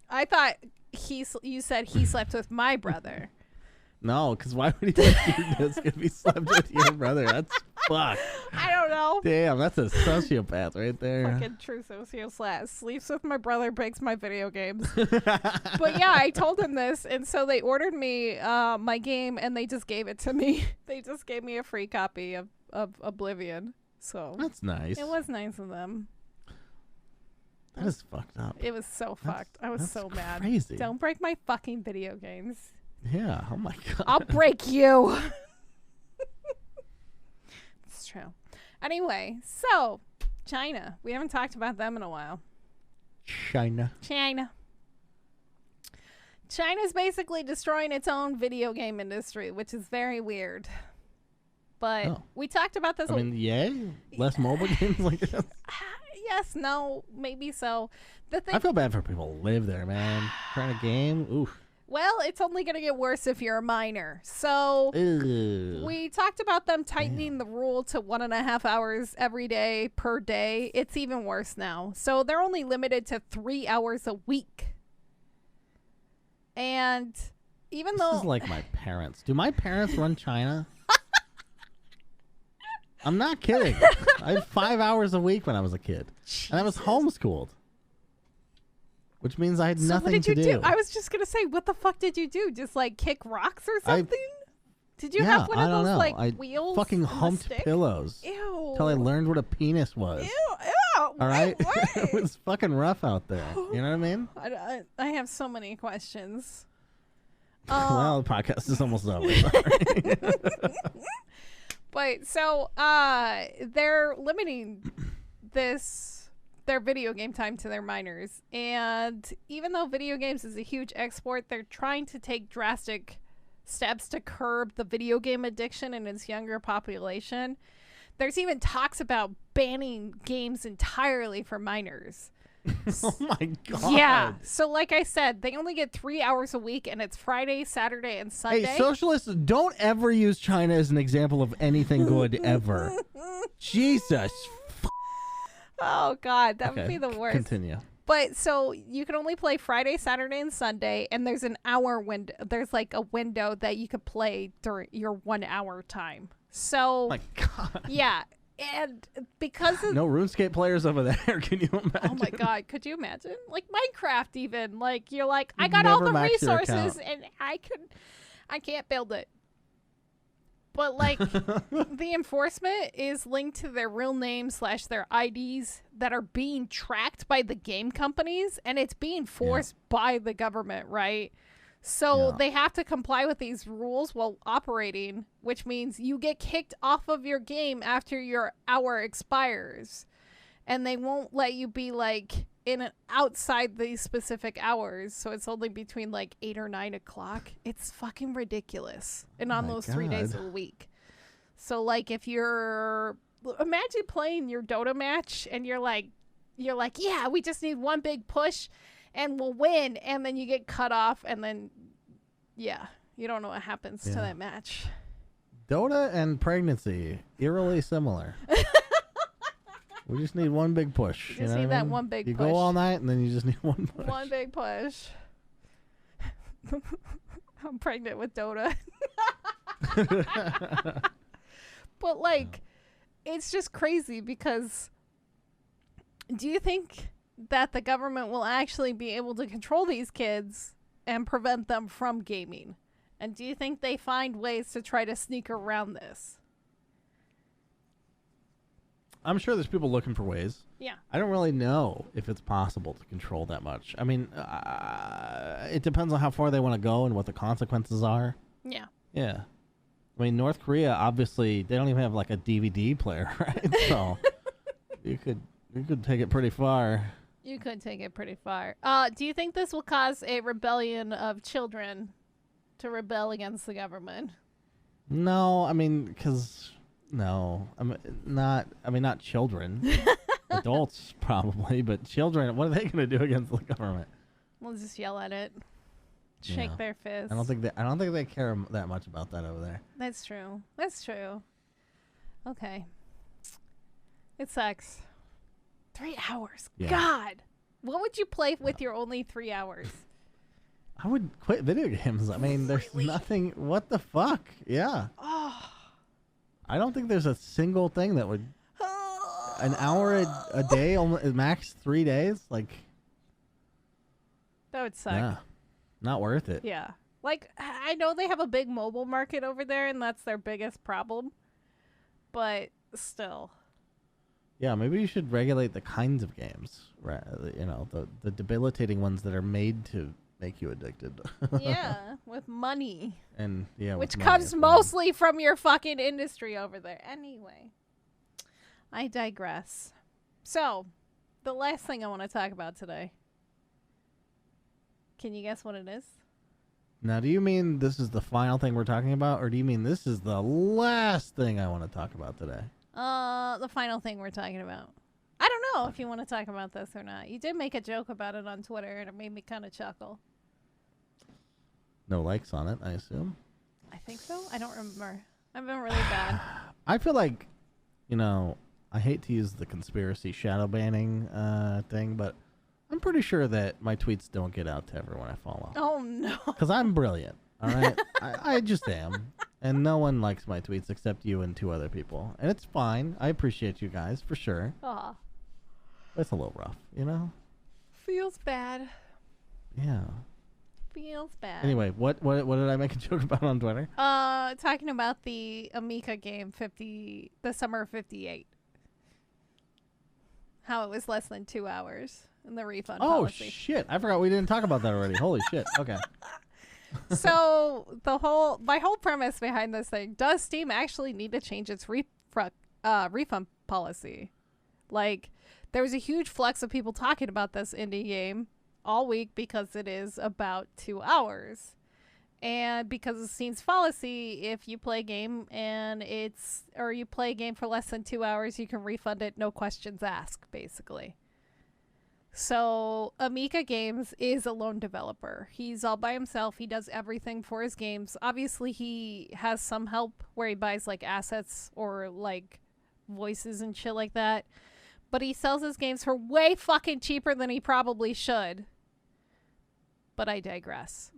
I thought you said he slept with my brother. No, because why would he take your disc if he slept with your brother? That's fuck. I don't know. Damn, that's a sociopath right there. Fucking true sociopath. Sleeps with my brother, breaks my video games. But yeah, I told him this, and so they ordered me my game, and they just gave it to me. They just gave me a free copy of Oblivion. So that's nice. It was nice of them. That is fucked up. It was so fucked. I was so mad. Crazy. Don't break my fucking video games. Yeah. Oh my God. I'll break you. It's true. Anyway, so China. We haven't talked about them in a while. China's basically destroying its own video game industry, which is very weird. But we talked about this. I mean, yay? Less mobile games like this? Yes, no, maybe so. The thing, I feel bad for people who live there, man. Trying to game? Oof. Well, it's only going to get worse if you're a minor. So we talked about them tightening the rule to 1.5 hours every day per day. It's even worse now. So they're only limited to 3 hours a week. And even this though is like my parents. Do my parents run China? I'm not kidding. I had 5 hours a week when I was a kid. Jesus. And I was homeschooled. Which means I had nothing to do. I was just going to say, what the fuck did you do? Just like kick rocks or something? Did you have one of those like wheels? Fucking humped pillows. Ew. Until I learned what a penis was. Ew. All right? It was fucking rough out there. You know what I mean? I have so many questions. Well, the podcast is almost over. But so they're limiting their video game time to their minors. And even though video games is a huge export, they're trying to take drastic steps to curb the video game addiction in its younger population. There's even talks about banning games entirely for minors. Oh my God. Yeah. So like I said, they only get 3 hours a week, and it's Friday, Saturday, and Sunday. Hey, socialists, don't ever use China as an example of anything good ever. Jesus. Oh God, that would be the worst. Continue. But so you can only play Friday, Saturday, and Sunday, and there's an hour window. There's like a window that you could play during your 1 hour time. So, oh my God. Yeah. And because of no RuneScape players over there, can you imagine? Oh my God, could you imagine? Like Minecraft even. Like you're like, I got all the resources and I can't build it. But like the enforcement is linked to their real names / their IDs that are being tracked by the game companies, and it's being forced by the government, right? So they have to comply with these rules while operating, which means you get kicked off of your game after your hour expires. And they won't let you be like outside these specific hours. So it's only between like 8 or 9 o'clock. It's fucking ridiculous. And on those 3 days a week. So like if imagine playing your Dota match and you're like, yeah, we just need one big push and we'll win, and then you get cut off, and then you don't know what happens to that match. Dota and pregnancy, eerily similar. We just need one big push. You just need that one big push. You go all night, and then you just need one push. One big push. I'm pregnant with Dota. But like, it's just crazy because do you think that the government will actually be able to control these kids and prevent them from gaming? And do you think they find ways to try to sneak around this? I'm sure there's people looking for ways. Yeah. I don't really know if it's possible to control that much. I mean, it depends on how far they want to go and what the consequences are. Yeah. Yeah. I mean, North Korea, obviously, they don't even have like a DVD player, right? So you could take it pretty far. You could take it pretty far. Do you think this will cause a rebellion of children to rebel against the government? No, I mean, because no, not children. Adults probably, but children, what are they going to do against the government? We'll just yell at it, shake their fists. I don't think they care that much about that over there. That's true. Okay, it sucks. 3 hours. Yeah. God, what would you play with your only 3 hours? I would quit video games. I mean, there's nothing. What the fuck? Yeah. Oh. I don't think there's a single thing that would. An hour a day, max 3 days. Like. That would suck. Yeah. Not worth it. Yeah. Like, I know they have a big mobile market over there, and that's their biggest problem. But still. Yeah, maybe you should regulate the kinds of games, right? You know, the debilitating ones that are made to make you addicted. Yeah, with money. And which comes mostly from your fucking industry over there. Anyway, I digress. So, the last thing I want to talk about today. Can you guess what it is? Now, do you mean this is the final thing we're talking about, or do you mean this is the last thing I want to talk about today? The final thing we're talking about. I don't know if you want to talk about this or not. You did make a joke about it on Twitter, and it made me kind of chuckle. No likes on it, I assume. I think so. I don't remember. I've been really bad. I feel like, I hate to use the conspiracy shadow banning thing, but I'm pretty sure that my tweets don't get out to everyone I follow. Oh, no. Because I'm brilliant. All right, I just am, and no one likes my tweets except you and 2 other people, and it's fine. I appreciate you guys for sure. Aw. It's a little rough, you know. Feels bad. Yeah. Feels bad. Anyway, what did I make a joke about on Twitter? Talking about the Amica game the summer of '58. How it was less than 2 hours in the refund policy. Oh shit! I forgot we didn't talk about that already. Holy shit! Okay. So my whole premise behind this thing, does Steam actually need to change its refund policy? Like, there was a huge flux of people talking about this indie game all week because it is about 2 hours. And because of Steam's policy, if you play a game you play a game for less than 2 hours, you can refund it, no questions asked, basically. So Amica Games is a lone developer. He's all by himself. He does everything for his games. Obviously, he has some help where he buys like assets or like voices and shit like that. But he sells his games for way fucking cheaper than he probably should. But I digress.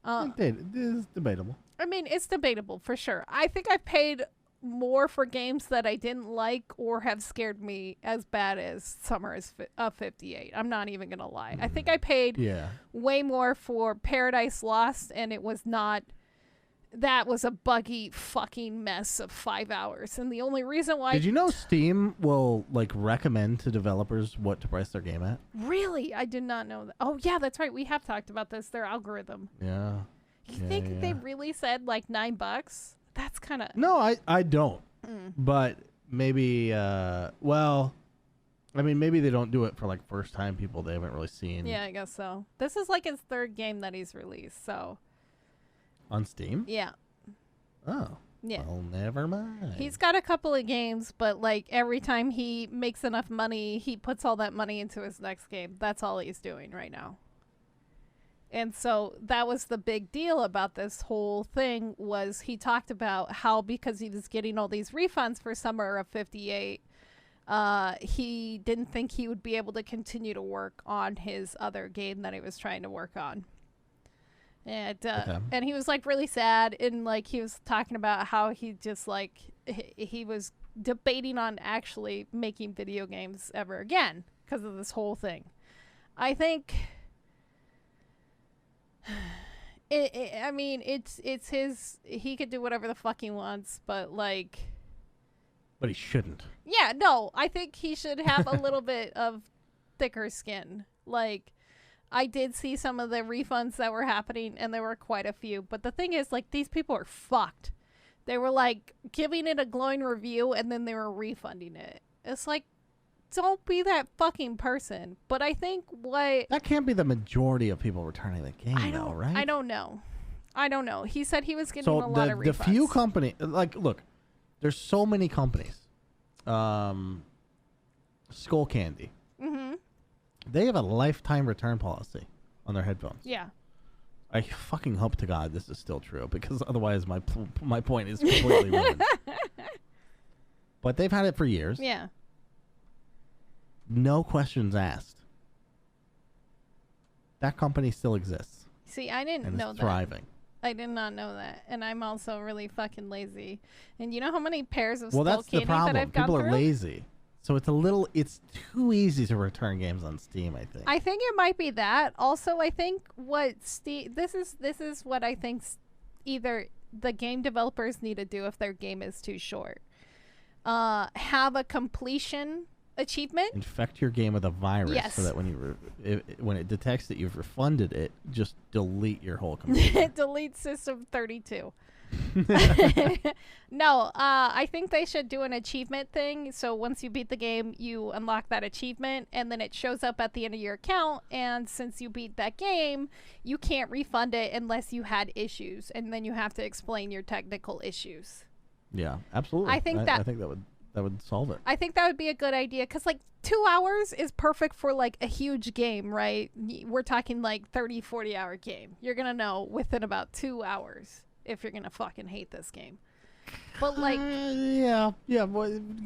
It is debatable. I mean, it's debatable for sure. I think I've paid more for games that I didn't like or have scared me as bad as Summer of '58. I'm not even gonna lie. I think I paid way more for Paradise Lost, and it was not. That was a buggy fucking mess of 5 hours, and the only reason why. Did you know Steam will like recommend to developers what to price their game at? Really, I did not know that. Oh yeah, that's right. We have talked about this. Their algorithm. Yeah. You think they really said like $9? That's kind of... No, I don't. But maybe, well, I mean, maybe they don't do it for like first time people they haven't really seen. Yeah, I guess so. This is like his 3rd game that he's released, so... On Steam? Yeah. Oh. Yeah. Well, never mind. He's got a couple of games, but like every time he makes enough money, he puts all that money into his next game. That's all he's doing right now. And so that was the big deal about this whole thing, was he talked about how because he was getting all these refunds for Summer of '58, he didn't think he would be able to continue to work on his other game that he was trying to work on. And and he was like really sad, and like he was talking about how he just like he was debating on actually making video games ever again because of this whole thing. I think I mean it's his, he could do whatever the fuck he wants, but like, but he shouldn't. Yeah, no, I think he should have a little bit of thicker skin. Like, I did see some of the refunds that were happening, and there were quite a few. But the thing is, like, these people are fucked. They were, like, giving it a glowing review, and then they were refunding it. It's like, don't be that fucking person. But I think what... That can't be the majority of people returning the game, though, right? I don't know. He said he was getting a lot of refunds. The few companies... Like, look, there's so many companies. Skull Candy. Mm-hmm. They have a lifetime return policy on their headphones. Yeah. I fucking hope to God this is still true, because otherwise my point is completely ruined. But they've had it for years. Yeah. No questions asked. That company still exists. See, I didn't know that. Thriving. I did not know that. And I'm also really fucking lazy. And you know how many pairs of Skull that's Candy the problem. that I've gone People through? are lazy. So it's too easy to return games on Steam, I think. I think it might be that. Also, I think what this is what I think either the game developers need to do if their game is too short. Have a completion achievement. Infect your game with a virus, yes, so that when it detects that you've refunded it, just delete your whole computer. Delete System 32. No, I think they should do an achievement thing. So once you beat the game, you unlock that achievement, and then it shows up at the end of your account. And since you beat that game, you can't refund it unless you had issues, and then you have to explain your technical issues. Yeah, absolutely. I think that would solve it. I think that would be a good idea, because like 2 hours is perfect for like a huge game, right? We're talking like 30-40 hour game. You're gonna know within about 2 hours if you're gonna fucking hate this game. But like, well,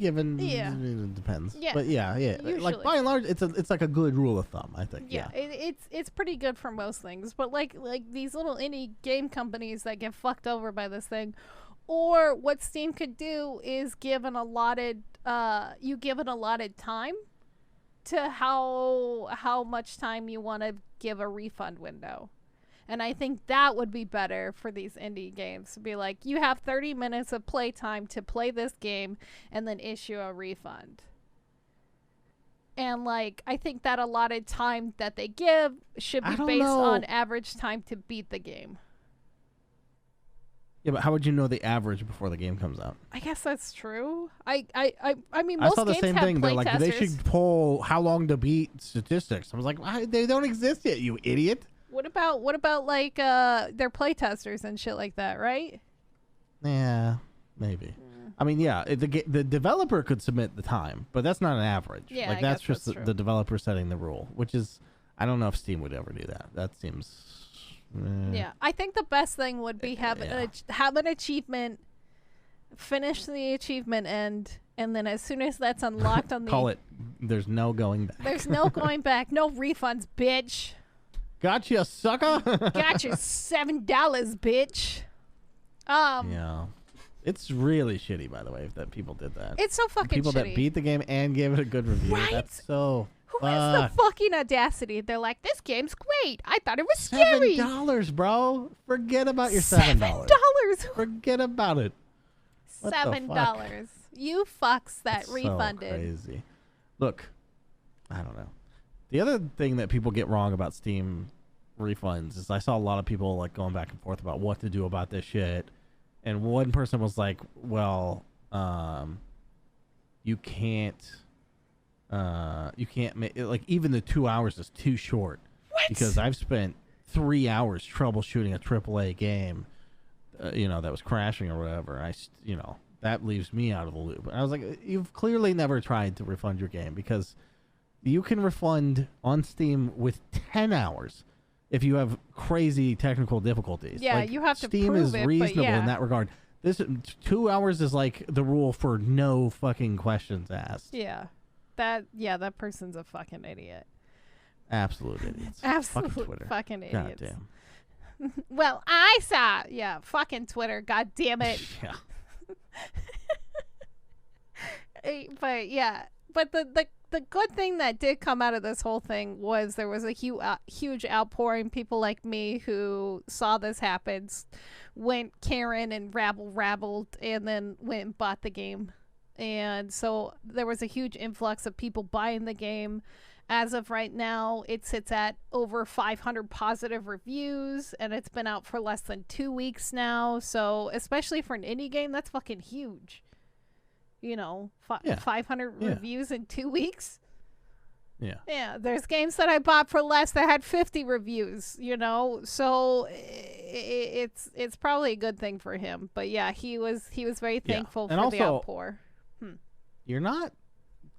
given it depends. Yeah, but yeah. Usually. Like by and large, it's like a good rule of thumb, I think. Yeah, it's pretty good for most things. But like these little indie game companies that get fucked over by this thing, or what Steam could do is give an allotted time to how much time you want to give a refund window. And I think that would be better for these indie games. To be like, you have 30 minutes of playtime to play this game and then issue a refund. And, like, I think that allotted time that they give should be based on average time to beat the game. Yeah, but how would you know the average before the game comes out? I guess that's true. I mean, most games have play testers. I saw the same thing. They're like, they should pull how long to beat statistics. I was like, they don't exist yet, you idiot. What about like their playtesters and shit like that, right? Yeah, maybe. I mean, yeah, the developer could submit the time, but that's not an average. Yeah, like that's just the developer setting the rule, which is I don't know if Steam would ever do that. That seems. Yeah, I think the best thing would be have an achievement, finish the achievement end, and then as soon as that's unlocked on the call it. There's no going back. There's no going back. No refunds, bitch. Gotcha, sucker. Gotcha, $7, bitch. Yeah, it's really shitty, by the way, that people did that. It's so fucking people shitty. That beat the game and gave it a good review. Right? That's so. Who has the fucking audacity? They're like, this game's great. I thought it was scary. $7, bro. Forget about your $7. Forget about it. What $7. You fucks that refunded. So crazy. Look, I don't know. The other thing that people get wrong about Steam refunds is I saw a lot of people like going back and forth about what to do about this shit. And one person was like, well, you can't make like even the 2 hours is too short. What? Because I've spent 3 hours troubleshooting a AAA game, that was crashing or whatever. That leaves me out of the loop. And I was like, you've clearly never tried to refund your game because you can refund on Steam with 10 hours if you have crazy technical difficulties. Yeah, like, you have to Steam prove is reasonable in that regard. This 2 hours is like the rule for no fucking questions asked. Yeah. That person's a fucking idiot. Absolute idiots. Absolute fucking idiots. Goddamn. Well, I saw. Yeah, fucking Twitter. God damn it. Yeah. But yeah. But the good thing that did come out of this whole thing was there was a huge outpouring. People like me who saw this happen went Karen and rabbled and then went and bought the game. And so there was a huge influx of people buying the game. As of right now, it sits at over 500 positive reviews, and it's been out for less than 2 weeks now. So especially for an indie game, that's fucking huge. 500 reviews in 2 weeks. Yeah, there's games that I bought for less that had 50 reviews, so it's probably a good thing for him. But yeah, he was very thankful for the outpour. You're not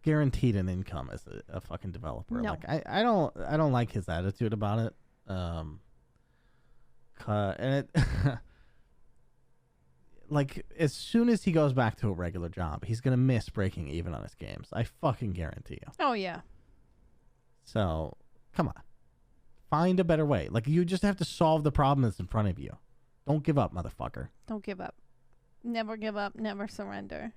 guaranteed an income as a fucking developer. No. Like I don't like his attitude about it. And it like as soon as he goes back to a regular job, he's gonna miss breaking even on his games. I fucking guarantee you. Oh yeah. So come on, find a better way. Like you just have to solve the problem that's in front of you. Don't give up, motherfucker. Don't give up. Never give up. Never surrender.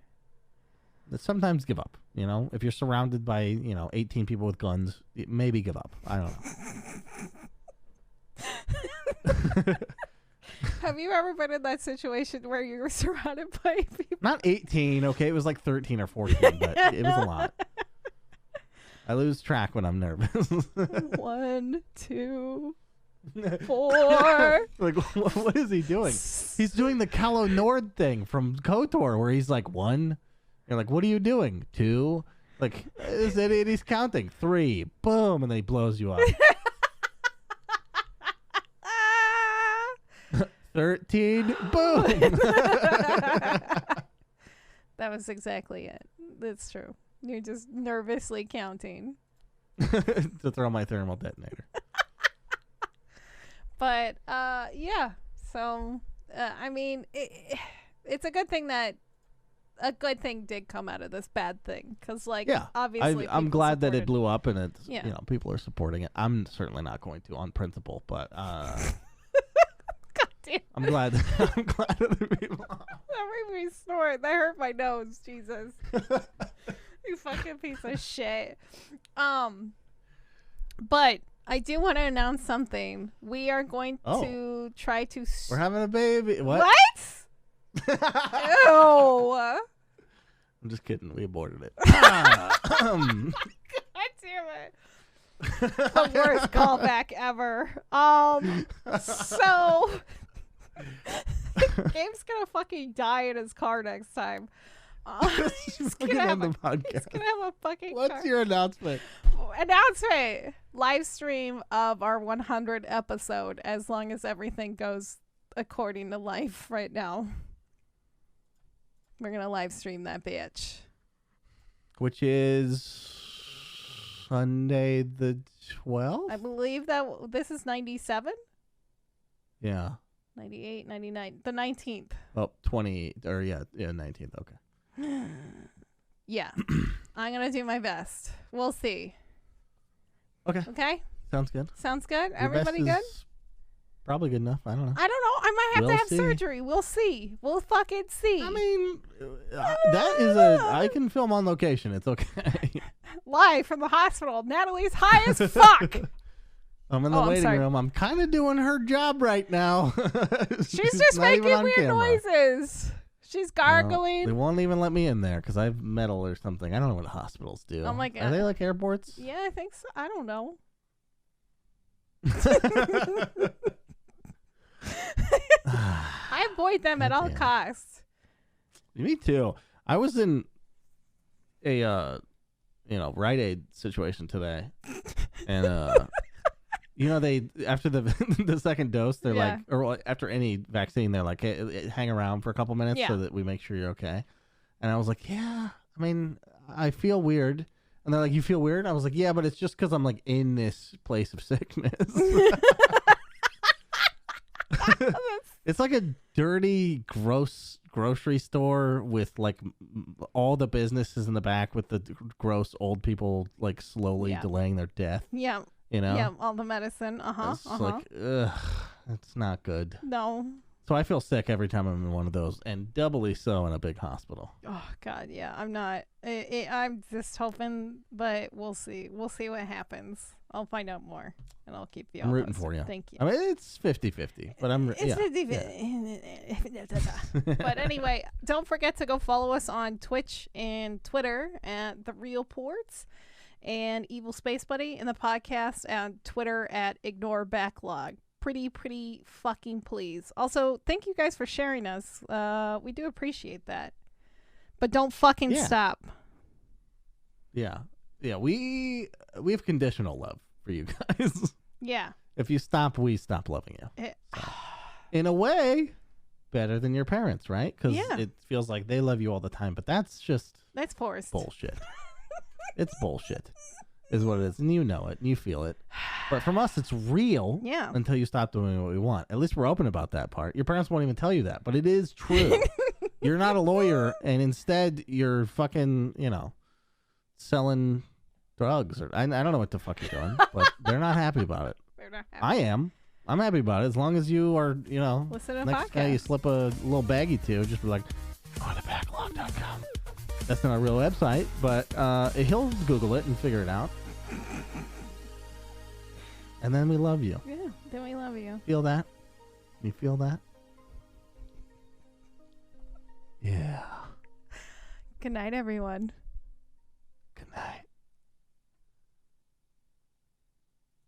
Sometimes give up. If you're surrounded by 18 people with guns, maybe give up. I don't know. Have you ever been in that situation where you were surrounded by people? Not 18, okay? It was like 13 or 14, but it was a lot. I lose track when I'm nervous. 1, 2, 4. Like, what is he doing? He's doing the Calo Nord thing from KOTOR where he's like 1. You're like, what are you doing? 2. Like, he's counting. 3. Boom. And then he blows you up. 13. Boom. That was exactly it. That's true. You're just nervously counting. To throw my thermal detonator. But, yeah. So, I mean, it's a good thing that a good thing did come out of this bad thing. Because, like, yeah, obviously, I'm glad that it blew up and it's, Yeah. you know, people are supporting it. I'm certainly not going to on principle, but God damn. I'm glad other people are. That made me snort. That hurt my nose. Jesus. You fucking piece of shit. But I do want to announce something. We are going to try to... We're having a baby. What? Ew. I'm just kidding. We aborted it. God damn it. The worst callback ever. So Gabe's gonna fucking die in his car next time. He's gonna have a fucking What's car. your announcement? Announcement. Live stream of our 100 episode, as long as everything goes according to life right now. We're gonna live stream that bitch. Which is Sunday the 12th? I believe that this is 97? Yeah. 98, 99. The 19th. Oh, 20, or yeah, 19th. Okay. Yeah. I'm going to do my best. We'll see. Okay. Okay? Sounds good. Sounds good? Your Everybody best good? is probably good enough. I don't know. I don't know. I might have We'll to have see. surgery. We'll see. We'll fucking see. I mean, that is I can film on location. It's okay. Live from the hospital. Natalie's high as fuck. I'm in the waiting room. I'm kind of doing her job right now. She's just making weird noises. She's gargling. They won't even let me in there because I have metal or something. I don't know what hospit's do. Oh my God. Are they like airports? Yeah, I think so. I don't know. I avoid them at all costs. Me too. I was in a Rite Aid situation today, and they after the second dose, they're like, or after any vaccine, they're like, hey, hang around for a couple minutes so that we make sure you're okay. And I was like, yeah, I mean, I feel weird. And they're like, you feel weird? I was like, yeah, but it's just because I'm like in this place of sickness. It's like a dirty, gross grocery store with like all the businesses in the back with the gross old people like slowly delaying their death. Yeah. You know? Yeah, all the medicine. It's like, ugh, it's not good. No. So I feel sick every time I'm in one of those, and doubly so in a big hospital. Oh, God, yeah. I'm not. I'm just hoping, but we'll see. We'll see what happens. I'll find out more, and I'll keep you. I'm rooting for you. Thank you. I mean, it's 50-50, but I'm. It's 50-50. But anyway, don't forget to go follow us on Twitch and Twitter at TheRealPortz and EvilSpaceBunny, and the podcast and Twitter at Ignore Backlog. Pretty fucking please. Also, thank you guys for sharing us. We do appreciate that. But don't fucking stop. Yeah. Yeah, we have conditional love for you guys. Yeah. If you stop, we stop loving you. So, in a way, better than your parents, right? Because it feels like they love you all the time, but that's forced. Bullshit. It's bullshit. Is what it is, and you know it, and you feel it. But from us, it's real until you stop doing what we want. At least we're open about that part. Your parents won't even tell you that, but it is true. You're not a lawyer, and instead you're fucking, selling drugs. Or I don't know what the fuck you're doing, but they're not happy about it. They're not happy. I am. I'm happy about it. As long as you are, listen to next guy you slip a little baggie to, just be like, go to backlog.com. That's not a real website, but he'll Google it and figure it out. And then we love you. Yeah, then we love you. Feel that? You feel that? Yeah. Good night, everyone.